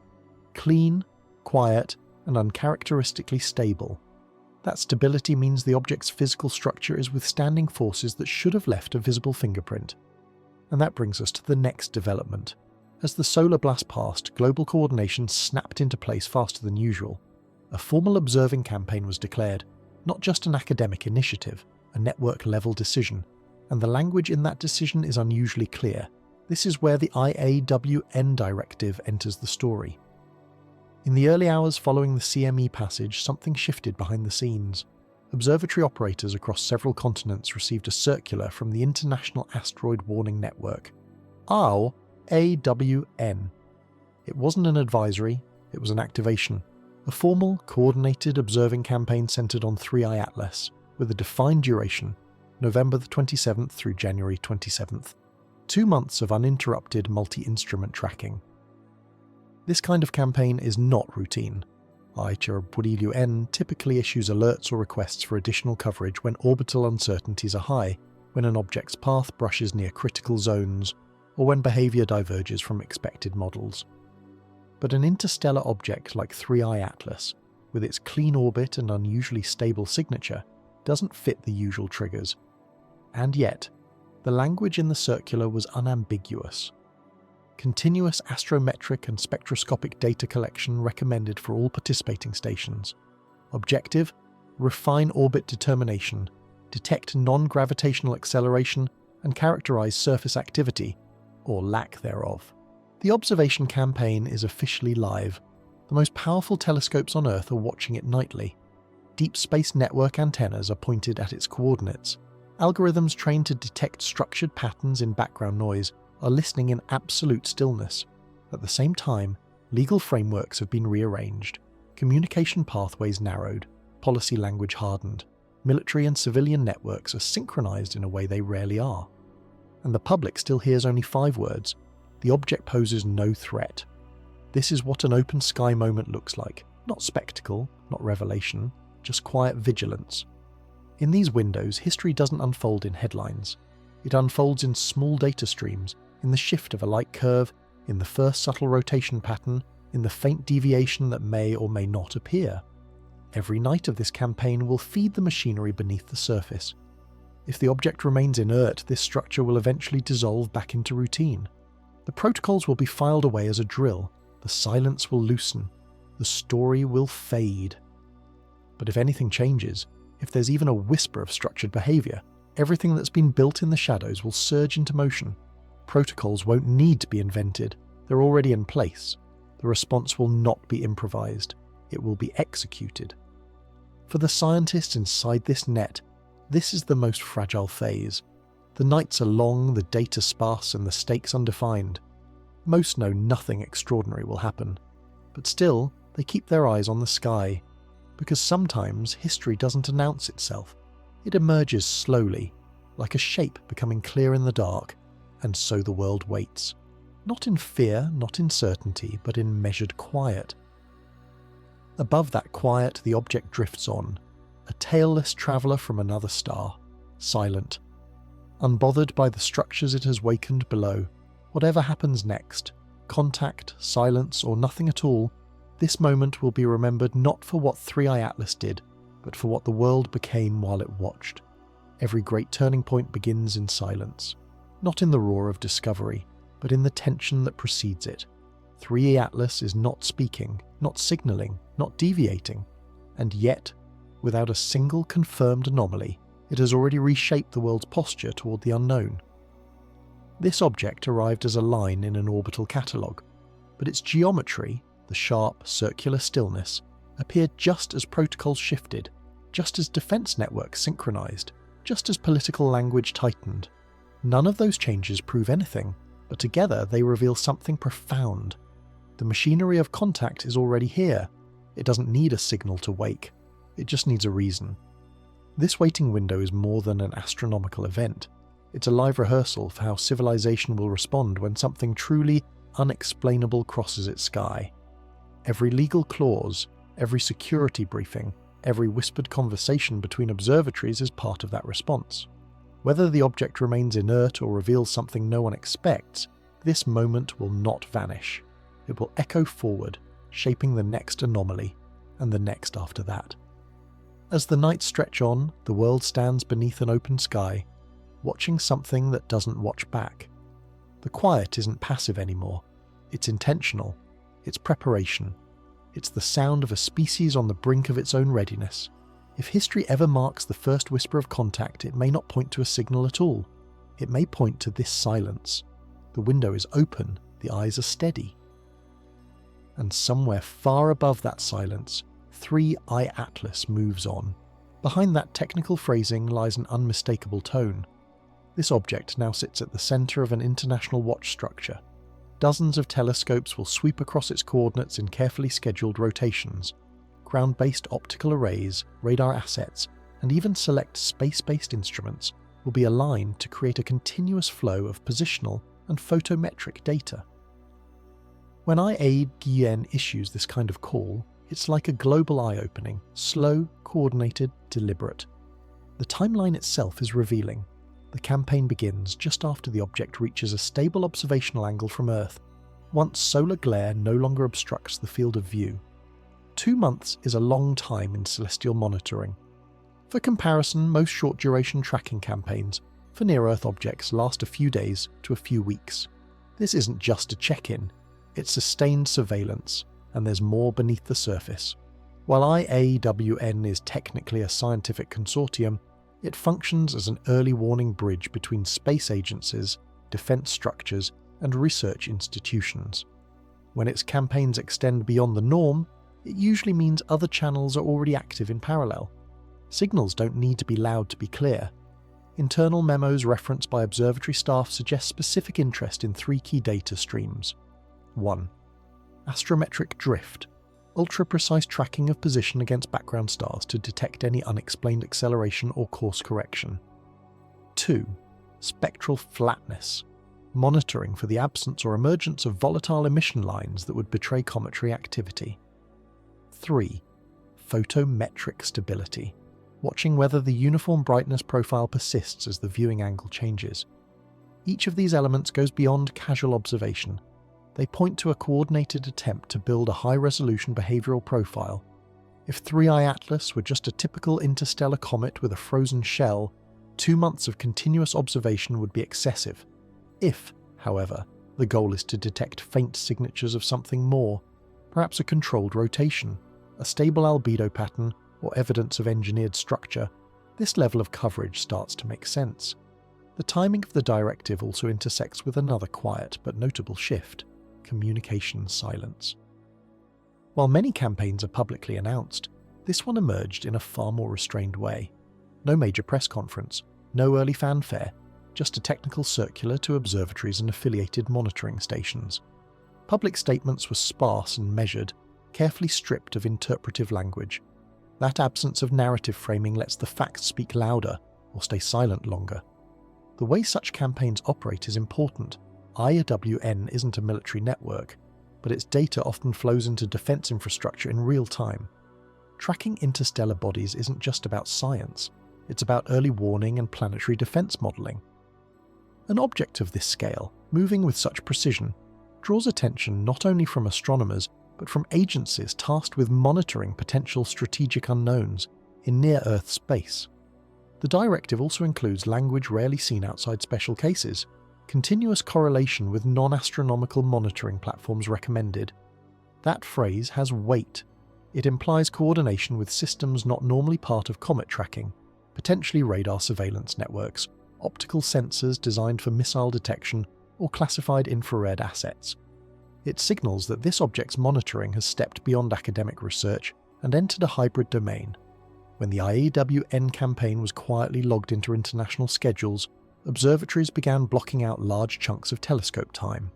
Clean, quiet, and uncharacteristically stable. That stability means the object's physical structure is withstanding forces that should have left a visible fingerprint. And that brings us to the next development. As the solar blast passed, global coordination snapped into place faster than usual. A formal observing campaign was declared, not just an academic initiative, a network-level decision, and the language in that decision is unusually clear. This is where the IAWN directive enters the story. In the early hours following the CME passage, something shifted behind the scenes. Observatory operators across several continents received a circular from the International Asteroid Warning Network, IAWN. It wasn't an advisory, it was an activation. A formal, coordinated observing campaign centered on 3I Atlas, with a defined duration, November the 27th through January 27th. 2 months of uninterrupted multi-instrument tracking. This kind of campaign is not routine. IAWN typically issues alerts or requests for additional coverage when orbital uncertainties are high, when an object's path brushes near critical zones, or when behavior diverges from expected models. But an interstellar object like 3I Atlas, with its clean orbit and unusually stable signature, doesn't fit the usual triggers. And yet, the language in the circular was unambiguous. Continuous astrometric and spectroscopic data collection recommended for all participating stations. Objective: refine orbit determination, detect non-gravitational acceleration, and characterize surface activity, or lack thereof. The observation campaign is officially live. The most powerful telescopes on Earth are watching it nightly. Deep Space Network antennas are pointed at its coordinates. Algorithms trained to detect structured patterns in background noise are listening in absolute stillness. At the same time, legal frameworks have been rearranged, communication pathways narrowed, policy language hardened. Military and civilian networks are synchronized in a way they rarely are. And the public still hears only 5 words: the object poses no threat. This is what an open sky moment looks like. Not spectacle, not revelation, just quiet vigilance. In these windows, history doesn't unfold in headlines. It unfolds in small data streams, in the shift of a light curve, in the first subtle rotation pattern, in the faint deviation that may or may not appear. Every night of this campaign will feed the machinery beneath the surface. If the object remains inert, this structure will eventually dissolve back into routine. The protocols will be filed away as a drill, the silence will loosen, the story will fade. But if anything changes, if there's even a whisper of structured behaviour, everything that's been built in the shadows will surge into motion. Protocols won't need to be invented, they're already in place. The response will not be improvised, it will be executed. For the scientists inside this net, this is the most fragile phase. The nights are long, the data sparse, and the stakes undefined. Most know nothing extraordinary will happen, but still they keep their eyes on the sky, because sometimes history doesn't announce itself. It emerges slowly, like a shape becoming clear in the dark, and so the world waits. Not in fear, not in certainty, but in measured quiet. Above that quiet, the object drifts on, a tailless traveller from another star, silent, unbothered by the structures it has wakened below. Whatever happens next, contact, silence, or nothing at all, this moment will be remembered not for what 3i Atlas did, but for what the world became while it watched. Every great turning point begins in silence, not in the roar of discovery, but in the tension that precedes it. 3i Atlas is not speaking, not signalling, not deviating, and yet, without a single confirmed anomaly, it has already reshaped the world's posture toward the unknown. This object arrived as a line in an orbital catalogue, but its geometry, the sharp, circular stillness, appeared just as protocols shifted, just as defense networks synchronized, just as political language tightened. None of those changes prove anything, but together they reveal something profound. The machinery of contact is already here. It doesn't need a signal to wake. It just needs a reason. This waiting window is more than an astronomical event. It's a live rehearsal for how civilization will respond when something truly unexplainable crosses its sky. Every legal clause, every security briefing, every whispered conversation between observatories is part of that response. Whether the object remains inert or reveals something no one expects, this moment will not vanish. It will echo forward, shaping the next anomaly, and the next after that. As the nights stretch on, the world stands beneath an open sky, watching something that doesn't watch back. The quiet isn't passive anymore. It's intentional. It's preparation. It's the sound of a species on the brink of its own readiness. If history ever marks the first whisper of contact, it may not point to a signal at all. It may point to this silence. The window is open, the eyes are steady. And somewhere far above that silence, 3i Atlas moves on. Behind that technical phrasing lies an unmistakable tone. This object now sits at the centre of an international watch structure. Dozens of telescopes will sweep across its coordinates in carefully scheduled rotations. Ground-based optical arrays, radar assets, and even select space-based instruments will be aligned to create a continuous flow of positional and photometric data. When IAID Guillen issues this kind of call, it's like a global eye-opening, slow, coordinated, deliberate. The timeline itself is revealing. The campaign begins just after the object reaches a stable observational angle from Earth, once solar glare no longer obstructs the field of view. 2 months is a long time in celestial monitoring. For comparison, most short-duration tracking campaigns for near-Earth objects last a few days to a few weeks. This isn't just a check-in, it's sustained surveillance, and there's more beneath the surface. While IAWN is technically a scientific consortium, it functions as an early warning bridge between space agencies, defense structures, and research institutions. When its campaigns extend beyond the norm, it usually means other channels are already active in parallel. Signals don't need to be loud to be clear. Internal memos referenced by observatory staff suggest specific interest in 3 key data streams. 1. Astrometric drift, ultra-precise tracking of position against background stars to detect any unexplained acceleration or course correction. 2. Spectral flatness, monitoring for the absence or emergence of volatile emission lines that would betray cometary activity. 3. Photometric stability, watching whether the uniform brightness profile persists as the viewing angle changes. Each of these elements goes beyond casual observation. They point to a coordinated attempt to build a high-resolution behavioural profile. If 3I Atlas were just a typical interstellar comet with a frozen shell, 2 months of continuous observation would be excessive. If, however, the goal is to detect faint signatures of something more, perhaps a controlled rotation, a stable albedo pattern, or evidence of engineered structure, this level of coverage starts to make sense. The timing of the directive also intersects with another quiet but notable shift: communication silence. While many campaigns are publicly announced, this one emerged in a far more restrained way. No major press conference, no early fanfare, just a technical circular to observatories and affiliated monitoring stations. Public statements were sparse and measured, carefully stripped of interpretive language. That absence of narrative framing lets the facts speak louder or stay silent longer. The way such campaigns operate is important. IAWN isn't a military network, but its data often flows into defense infrastructure in real time. Tracking interstellar bodies isn't just about science, it's about early warning and planetary defense modeling. An object of this scale, moving with such precision, draws attention not only from astronomers, but from agencies tasked with monitoring potential strategic unknowns in near-Earth space. The directive also includes language rarely seen outside special cases, continuous correlation with non-astronomical monitoring platforms recommended. That phrase has weight. It implies coordination with systems not normally part of comet tracking, potentially radar surveillance networks, optical sensors designed for missile detection, or classified infrared assets. It signals that this object's monitoring has stepped beyond academic research and entered a hybrid domain. When the IAWN campaign was quietly logged into international schedules, observatories began blocking out large chunks of telescope time.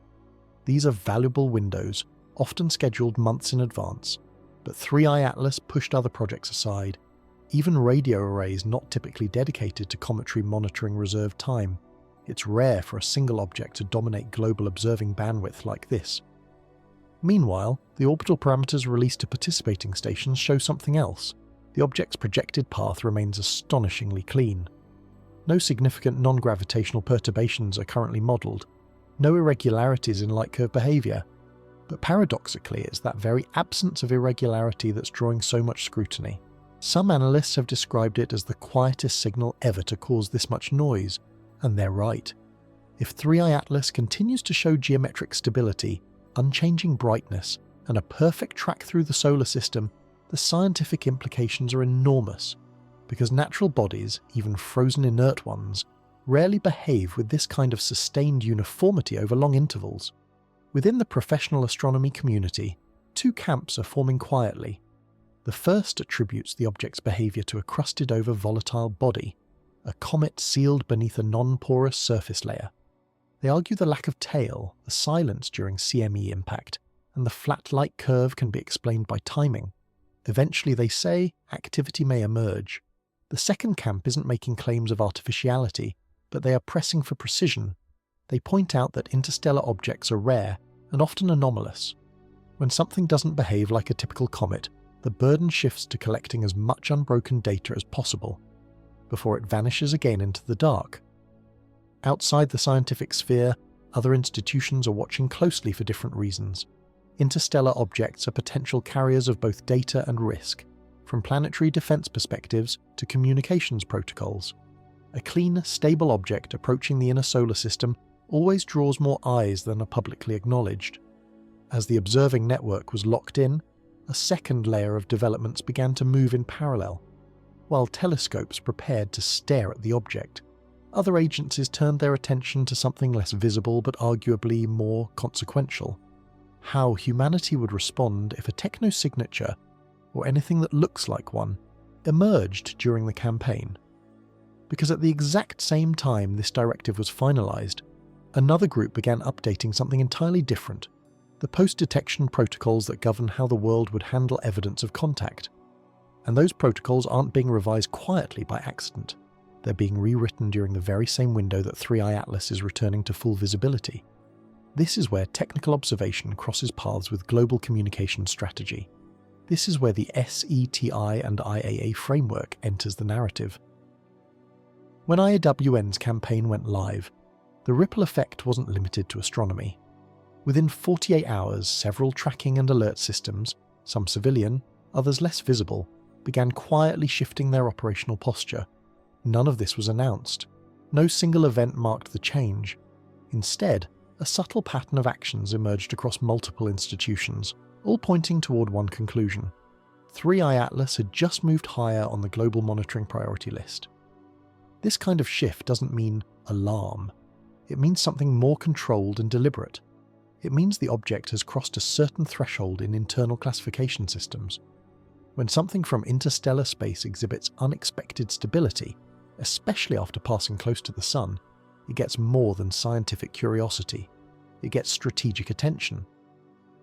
These are valuable windows, often scheduled months in advance, but 3I Atlas pushed other projects aside. Even radio arrays not typically dedicated to cometary monitoring reserve time. It's rare for a single object to dominate global observing bandwidth like this. Meanwhile, the orbital parameters released to participating stations show something else. The object's projected path remains astonishingly clean. No significant non-gravitational perturbations are currently modelled, no irregularities in light curve behaviour. But paradoxically, it's that very absence of irregularity that's drawing so much scrutiny. Some analysts have described it as the quietest signal ever to cause this much noise, and they're right. If 3I Atlas continues to show geometric stability, unchanging brightness, and a perfect track through the solar system, the scientific implications are enormous, because natural bodies, even frozen inert ones, rarely behave with this kind of sustained uniformity over long intervals. Within the professional astronomy community, 2 camps are forming quietly. The first attributes the object's behaviour to a crusted-over volatile body, a comet sealed beneath a non-porous surface layer. They argue the lack of tail, the silence during CME impact, and the flat light curve can be explained by timing. Eventually, they say, activity may emerge. The second camp isn't making claims of artificiality, but they are pressing for precision. They point out that interstellar objects are rare and often anomalous. When something doesn't behave like a typical comet, the burden shifts to collecting as much unbroken data as possible, before it vanishes again into the dark. Outside the scientific sphere, other institutions are watching closely for different reasons. Interstellar objects are potential carriers of both data and risk. from planetary defense perspectives to communications protocols. A clean, stable object approaching the inner solar system always draws more eyes than are publicly acknowledged. As the observing network was locked in, a second layer of developments began to move in parallel. While telescopes prepared to stare at the object, other agencies turned their attention to something less visible but arguably more consequential: how humanity would respond if a technosignature, or anything that looks like one, emerged during the campaign. Because at the exact same time this directive was finalised, another group began updating something entirely different: the post-detection protocols that govern how the world would handle evidence of contact. And those protocols aren't being revised quietly by accident. They're being rewritten during the very same window that 3i Atlas is returning to full visibility. This is where technical observation crosses paths with global communication strategy. This is where the SETI and IAA framework enters the narrative. When IAWN's campaign went live, the ripple effect wasn't limited to astronomy. Within 48 hours, several tracking and alert systems, some civilian, others less visible, began quietly shifting their operational posture. None of this was announced. No single event marked the change. Instead, a subtle pattern of actions emerged across multiple institutions, all pointing toward one conclusion: 3i Atlas had just moved higher on the global monitoring priority list. This kind of shift doesn't mean alarm. It means something more controlled and deliberate. It means the object has crossed a certain threshold in internal classification systems. When something from interstellar space exhibits unexpected stability, especially after passing close to the Sun, it gets more than scientific curiosity. It gets strategic attention.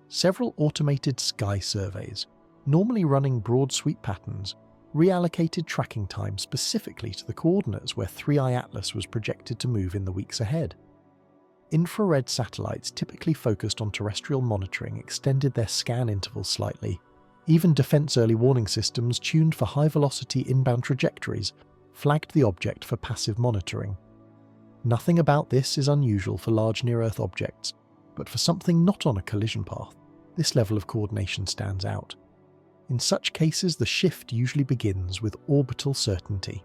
Several automated sky surveys, normally running broad sweep patterns, reallocated tracking time specifically to the coordinates where 3i Atlas was projected to move in the weeks ahead. Infrared satellites typically focused on terrestrial monitoring extended their scan intervals slightly. Even defense early warning systems tuned for high-velocity inbound trajectories flagged the object for passive monitoring. Nothing about this is unusual for large near-Earth objects, but for something not on a collision path, this level of coordination stands out. In such cases, the shift usually begins with orbital certainty.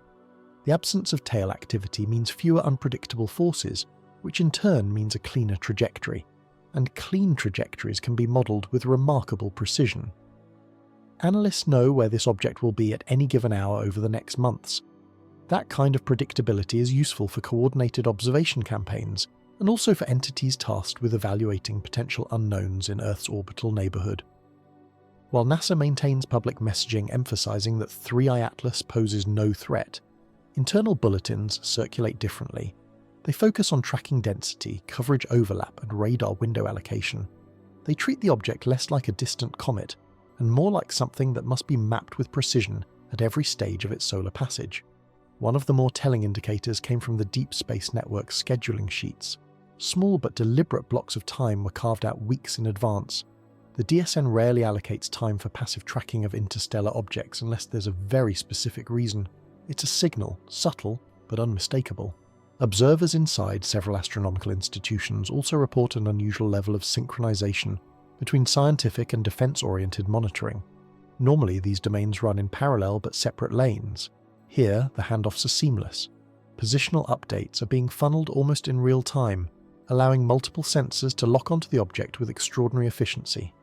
The absence of tail activity means fewer unpredictable forces, which in turn means a cleaner trajectory, and clean trajectories can be modelled with remarkable precision. Analysts know where this object will be at any given hour over the next months. That kind of predictability is useful for coordinated observation campaigns, and also for entities tasked with evaluating potential unknowns in Earth's orbital neighbourhood. While NASA maintains public messaging emphasising that 3i Atlas poses no threat, internal bulletins circulate differently. They focus on tracking density, coverage overlap, and radar window allocation. They treat the object less like a distant comet, and more like something that must be mapped with precision at every stage of its solar passage. One of the more telling indicators came from the Deep Space Network scheduling sheets. Small but deliberate blocks of time were carved out weeks in advance. The DSN rarely allocates time for passive tracking of interstellar objects unless there's a very specific reason. It's a signal, subtle but unmistakable. Observers inside several astronomical institutions also report an unusual level of synchronization between scientific and defense-oriented monitoring. Normally, these domains run in parallel but separate lanes. Here, the handoffs are seamless. Positional updates are being funneled almost in real time, allowing multiple sensors to lock onto the object with extraordinary efficiency.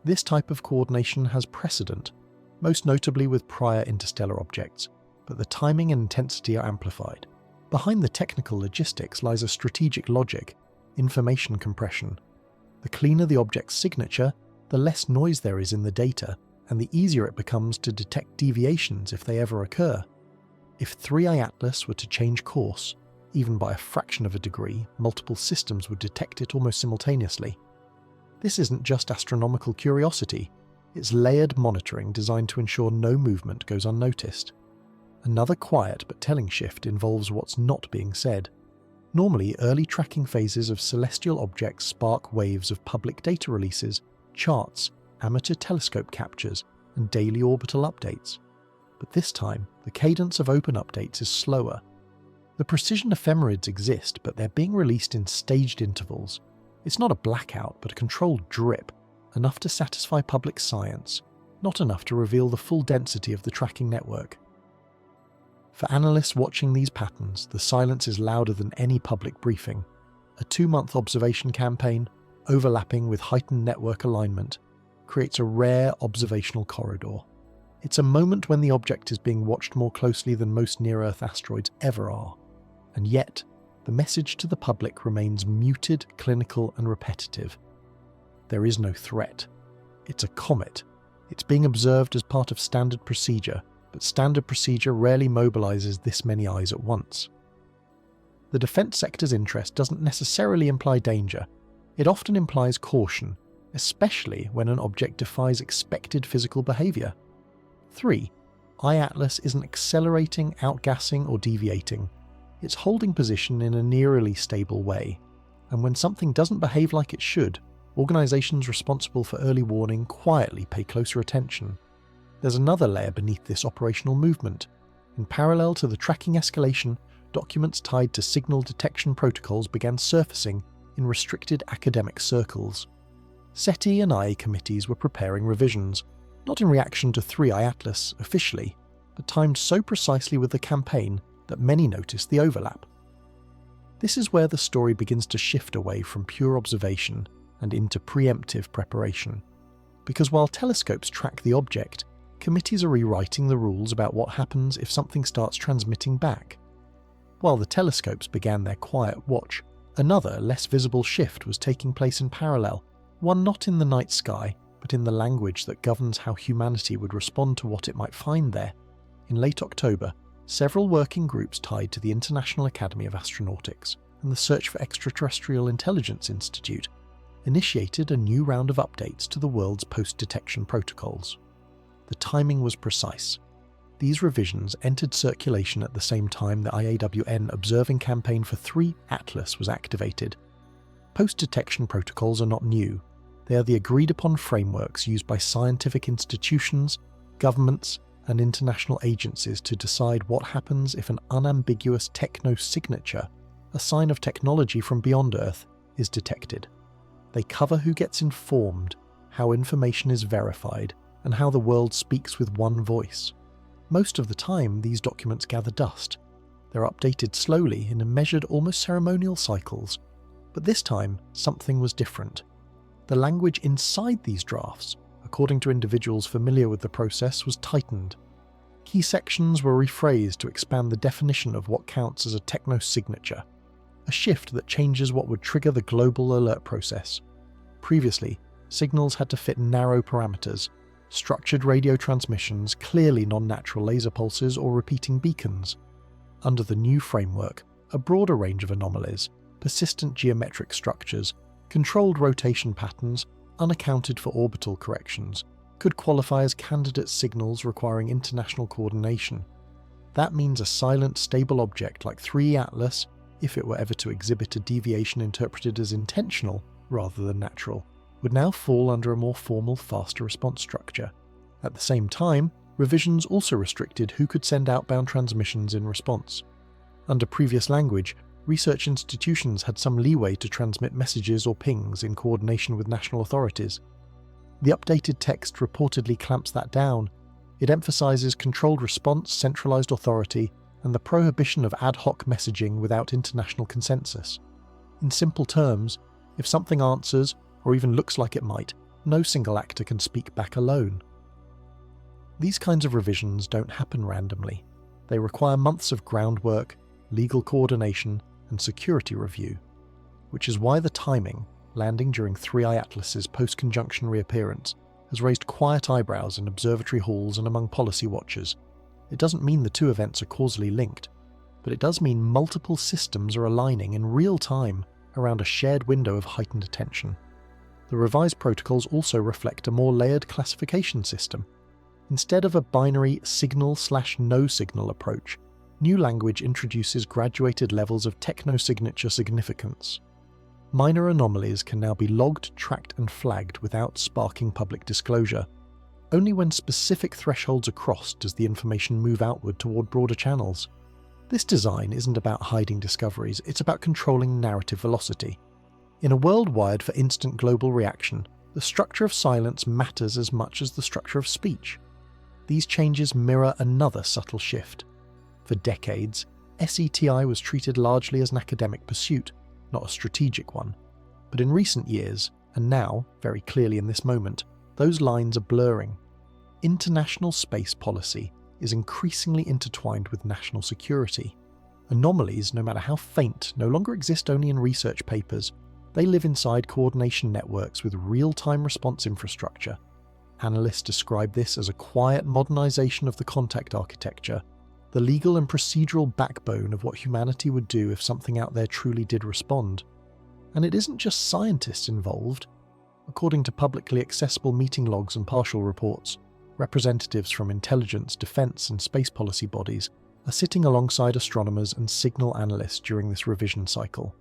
This type of coordination has precedent, most notably with prior interstellar objects, but the timing and intensity are amplified. Behind the technical logistics lies a strategic logic: information compression. The cleaner the object's signature, the less noise there is in the data, and the easier it becomes to detect deviations if they ever occur. If 3i Atlas were to change course, even by a fraction of a degree, multiple systems would detect it almost simultaneously. This isn't just astronomical curiosity, it's layered monitoring designed to ensure no movement goes unnoticed. Another quiet but telling shift involves what's not being said. Normally, early tracking phases of celestial objects spark waves of public data releases, charts, amateur telescope captures, and daily orbital updates. But this time, the cadence of open updates is slower. The precision ephemerids exist, but they're being released in staged intervals. It's not a blackout, but a controlled drip, enough to satisfy public science. not enough to reveal the full density of the tracking network. For analysts watching these patterns, the silence is louder than any public briefing. A 2-month observation campaign, overlapping with heightened network alignment, creates a rare observational corridor. It's a moment when the object is being watched more closely than most near-Earth asteroids ever are. And yet, the message to the public remains muted, clinical, and repetitive. There is no threat. It's a comet. It's being observed as part of standard procedure, but standard procedure rarely mobilizes this many eyes at once. The defense sector's interest doesn't necessarily imply danger. It often implies caution, especially when an object defies expected physical behavior. 3. iAtlas isn't accelerating, outgassing, or deviating. It's holding position in a nearly stable way, and when something doesn't behave like it should, organizations responsible for early warning quietly pay closer attention. There's another layer beneath this operational movement. In parallel to the tracking escalation, documents tied to signal detection protocols began surfacing in restricted academic circles. SETI and IA committees were preparing revisions, not in reaction to 3 iAtlas officially, but timed so precisely with the campaign that many noticed the overlap. This is where the story begins to shift away from pure observation and into preemptive preparation. Because while telescopes track the object, committees are rewriting the rules about what happens if something starts transmitting back. While the telescopes began their quiet watch, another, less visible shift was taking place in parallel, one not in the night sky, but in the language that governs how humanity would respond to what it might find there. In late October, several working groups tied to the International Academy of Astronautics and the Search for Extraterrestrial Intelligence Institute initiated a new round of updates to the world's post-detection protocols. The timing was precise. These revisions entered circulation at the same time the IAWN observing campaign for 3 Atlas was activated. Post-detection protocols are not new. They are the agreed-upon frameworks used by scientific institutions, governments, and international agencies to decide what happens if an unambiguous techno-signature, a sign of technology from beyond Earth, is detected. They cover who gets informed, how information is verified, and how the world speaks with one voice. Most of the time, these documents gather dust. They're updated slowly in measured, almost ceremonial cycles. But this time, something was different. The language inside these drafts, according to individuals familiar with the process, was tightened. Key sections were rephrased to expand the definition of what counts as a techno-signature, a shift that changes what would trigger the global alert process. Previously, signals had to fit narrow parameters, structured radio transmissions, clearly non-natural laser pulses, or repeating beacons. Under the new framework, a broader range of anomalies, persistent geometric structures, controlled rotation patterns, unaccounted for orbital corrections, could qualify as candidate signals requiring international coordination. That means a silent, stable object like 3 Atlas, if it were ever to exhibit a deviation interpreted as intentional rather than natural, would now fall under a more formal, faster response structure. At the same time, revisions also restricted who could send outbound transmissions in response. Under previous language, research institutions had some leeway to transmit messages or pings in coordination with national authorities. The updated text reportedly clamps that down. It emphasizes controlled response, centralized authority, and the prohibition of ad hoc messaging without international consensus. In simple terms, if something answers, or even looks like it might, no single actor can speak back alone. These kinds of revisions don't happen randomly. They require months of groundwork, legal coordination, and security review, which is why the timing, landing during 3 iAtlas's post-conjunction reappearance, has raised quiet eyebrows in observatory halls and among policy watchers. It doesn't mean the two events are causally linked, but it does mean multiple systems are aligning in real time around a shared window of heightened attention. The revised protocols also reflect a more layered classification system. Instead of a binary signal/no signal approach, new language introduces graduated levels of techno-signature significance. Minor anomalies can now be logged, tracked, and flagged without sparking public disclosure. Only when specific thresholds are crossed does the information move outward toward broader channels. This design isn't about hiding discoveries, it's about controlling narrative velocity. In a world wired for instant global reaction, the structure of silence matters as much as the structure of speech. These changes mirror another subtle shift. For decades, SETI was treated largely as an academic pursuit, not a strategic one. But in recent years, and now, very clearly in this moment, those lines are blurring. International space policy is increasingly intertwined with national security. Anomalies, no matter how faint, no longer exist only in research papers. They live inside coordination networks with real-time response infrastructure. Analysts describe this as a quiet modernization of the contact architecture, the legal and procedural backbone of what humanity would do if something out there truly did respond. And it isn't just scientists involved. According to publicly accessible meeting logs and partial reports, representatives from intelligence, defense, and space policy bodies are sitting alongside astronomers and signal analysts during this revision cycle.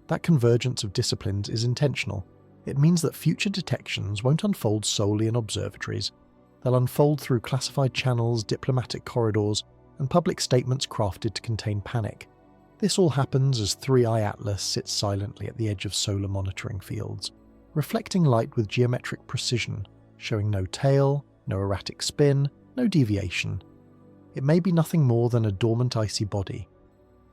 That convergence of disciplines is intentional. It means that future detections won't unfold solely in observatories. They'll unfold through classified channels, diplomatic corridors, and public statements crafted to contain panic. This all happens as 3I Atlas sits silently at the edge of solar monitoring fields, reflecting light with geometric precision, showing no tail, no erratic spin, no deviation. It may be nothing more than a dormant icy body.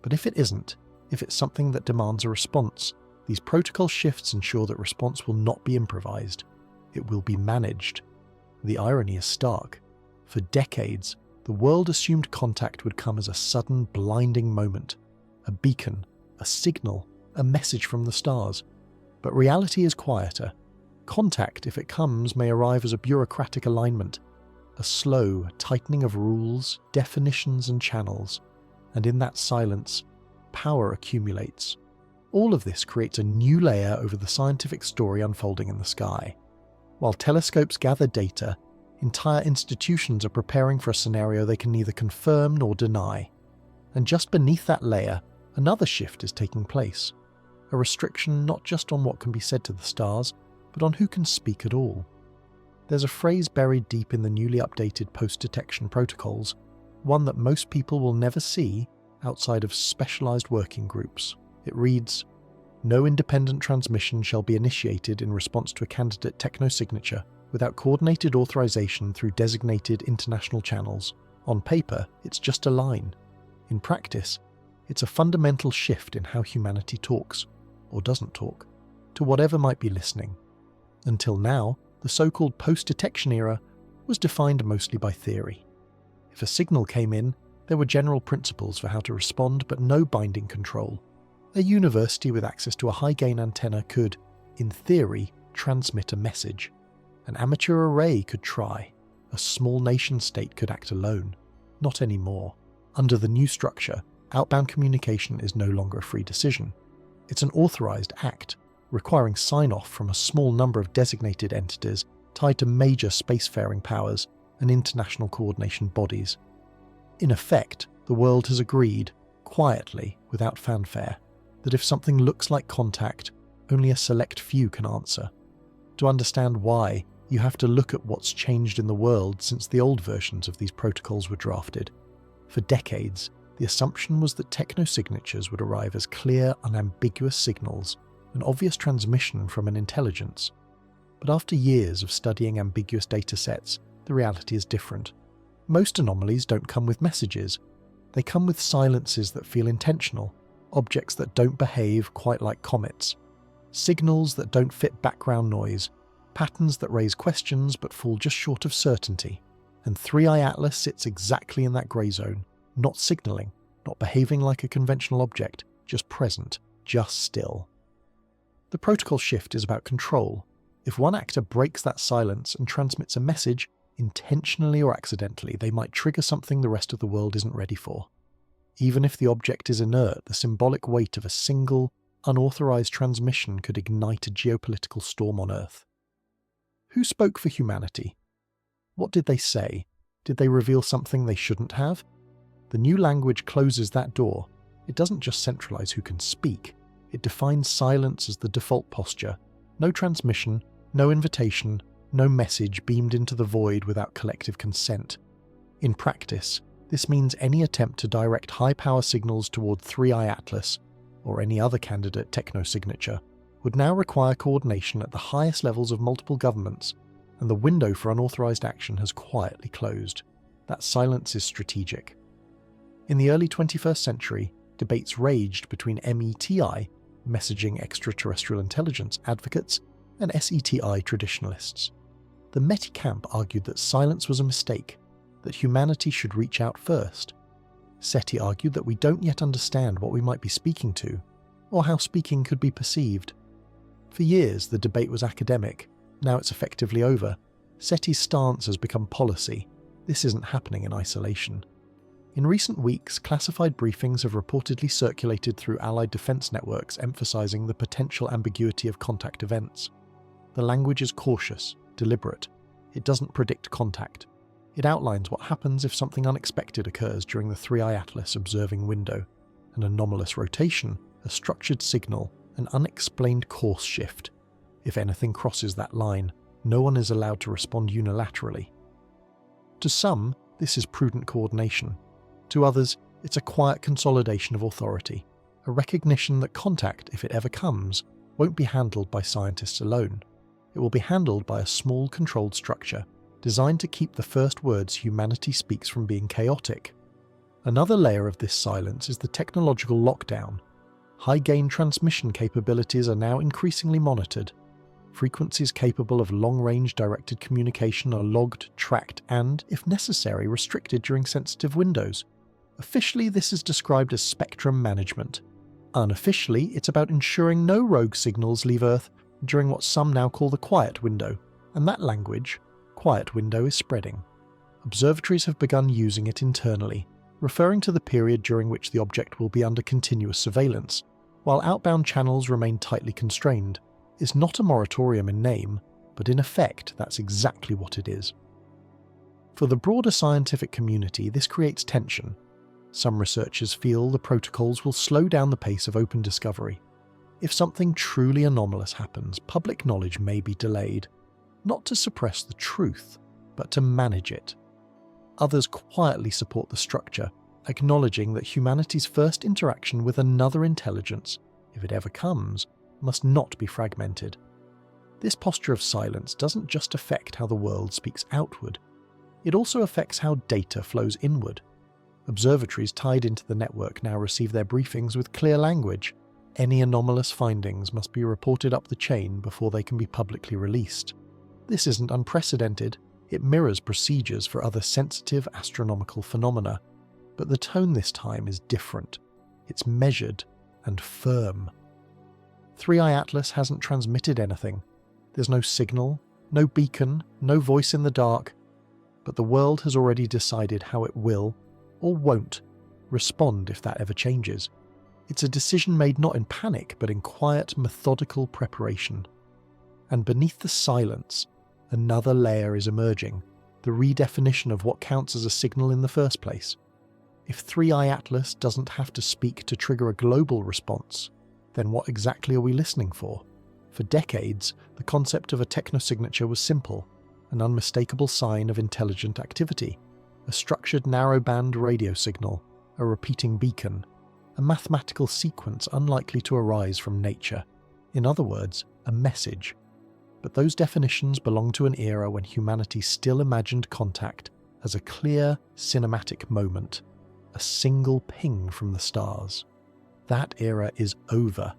But if it isn't, if it's something that demands a response, these protocol shifts ensure that response will not be improvised. It will be managed. The irony is stark. For decades, the world assumed contact would come as a sudden, blinding moment. A beacon, a signal, a message from the stars. But reality is quieter. Contact, if it comes, may arrive as a bureaucratic alignment, a slow tightening of rules, definitions, and channels. And in that silence, power accumulates. All of this creates a new layer over the scientific story unfolding in the sky. While telescopes gather data, entire institutions are preparing for a scenario they can neither confirm nor deny. And just beneath that layer, another shift is taking place. A restriction not just on what can be said to the stars, but on who can speak at all. There's a phrase buried deep in the newly updated post-detection protocols, one that most people will never see outside of specialized working groups. It reads, "No independent transmission shall be initiated in response to a candidate technosignature without coordinated authorization through designated international channels." On paper, it's just a line. In practice, it's a fundamental shift in how humanity talks, or doesn't talk, to whatever might be listening. Until now, the so-called post-detection era was defined mostly by theory. If a signal came in, there were general principles for how to respond, but no binding control. A university with access to a high-gain antenna could, in theory, transmit a message. An amateur array could try. A small nation-state could act alone. Not anymore. Under the new structure, outbound communication is no longer a free decision. It's an authorized act, requiring sign-off from a small number of designated entities tied to major spacefaring powers and international coordination bodies. In effect, the world has agreed, quietly, without fanfare, that if something looks like contact, only a select few can answer. To understand why, you have to look at what's changed in the world since the old versions of these protocols were drafted. For decades, the assumption was that technosignatures would arrive as clear, unambiguous signals, an obvious transmission from an intelligence. But after years of studying ambiguous data sets, the reality is different. Most anomalies don't come with messages. They come with silences that feel intentional, objects that don't behave quite like comets, signals that don't fit background noise, patterns that raise questions but fall just short of certainty. And 3I Atlas sits exactly in that grey zone, not signalling, not behaving like a conventional object, just present, just still. The protocol shift is about control. If one actor breaks that silence and transmits a message, intentionally or accidentally, they might trigger something the rest of the world isn't ready for. Even if the object is inert, the symbolic weight of a single, unauthorized transmission could ignite a geopolitical storm on Earth. Who spoke for humanity? What did they say? Did they reveal something they shouldn't have? The new language closes that door. It doesn't just centralize who can speak. It defines silence as the default posture. No transmission, no invitation, no message beamed into the void without collective consent. In practice, this means any attempt to direct high-power signals toward 3I Atlas, or any other candidate technosignature, would now require coordination at the highest levels of multiple governments, and the window for unauthorized action has quietly closed. That silence is strategic. In the early 21st century, debates raged between METI, Messaging Extraterrestrial Intelligence advocates, and SETI traditionalists. The METI camp argued that silence was a mistake, that humanity should reach out first. SETI argued that we don't yet understand what we might be speaking to, or how speaking could be perceived. For years, the debate was academic. Now it's effectively over. SETI's stance has become policy. This isn't happening in isolation. In recent weeks, classified briefings have reportedly circulated through Allied defense networks emphasizing the potential ambiguity of contact events. The language is cautious, deliberate. It doesn't predict contact. It outlines what happens if something unexpected occurs during the 3i Atlas observing window: an anomalous rotation, a structured signal, an unexplained course shift. If anything crosses that line, no one is allowed to respond unilaterally. To some, this is prudent coordination. To others, it's a quiet consolidation of authority, a recognition that contact, if it ever comes, won't be handled by scientists alone. It will be handled by a small, controlled structure, designed to keep the first words humanity speaks from being chaotic. Another layer of this silence is the technological lockdown. High-gain transmission capabilities are now increasingly monitored. Frequencies capable of long-range directed communication are logged, tracked, and, if necessary, restricted during sensitive windows. Officially, this is described as spectrum management. Unofficially, it's about ensuring no rogue signals leave Earth during what some now call the quiet window, and that language, quiet window, is spreading. Observatories have begun using it internally, referring to the period during which the object will be under continuous surveillance, while outbound channels remain tightly constrained. It's not a moratorium in name, but in effect that's exactly what it is. For the broader scientific community, this creates tension. Some researchers feel the protocols will slow down the pace of open discovery. If something truly anomalous happens, public knowledge may be delayed, not to suppress the truth, but to manage it. Others quietly support the structure, acknowledging that humanity's first interaction with another intelligence, if it ever comes, must not be fragmented. This posture of silence doesn't just affect how the world speaks outward, it also affects how data flows inward. Observatories tied into the network now receive their briefings with clear language. Any anomalous findings must be reported up the chain before they can be publicly released. This isn't unprecedented, it mirrors procedures for other sensitive astronomical phenomena, but the tone this time is different. It's measured and firm. 3i Atlas hasn't transmitted anything. There's no signal, no beacon, no voice in the dark, but the world has already decided how it will, or won't, respond if that ever changes. It's a decision made not in panic, but in quiet, methodical preparation. And beneath the silence, another layer is emerging, the redefinition of what counts as a signal in the first place. If 3i Atlas doesn't have to speak to trigger a global response, then what exactly are we listening for? For decades, the concept of a technosignature was simple, an unmistakable sign of intelligent activity, a structured narrowband radio signal, a repeating beacon, a mathematical sequence unlikely to arise from nature. In other words, a message. But those definitions belong to an era when humanity still imagined contact as a clear, cinematic moment, a single ping from the stars. That era is over.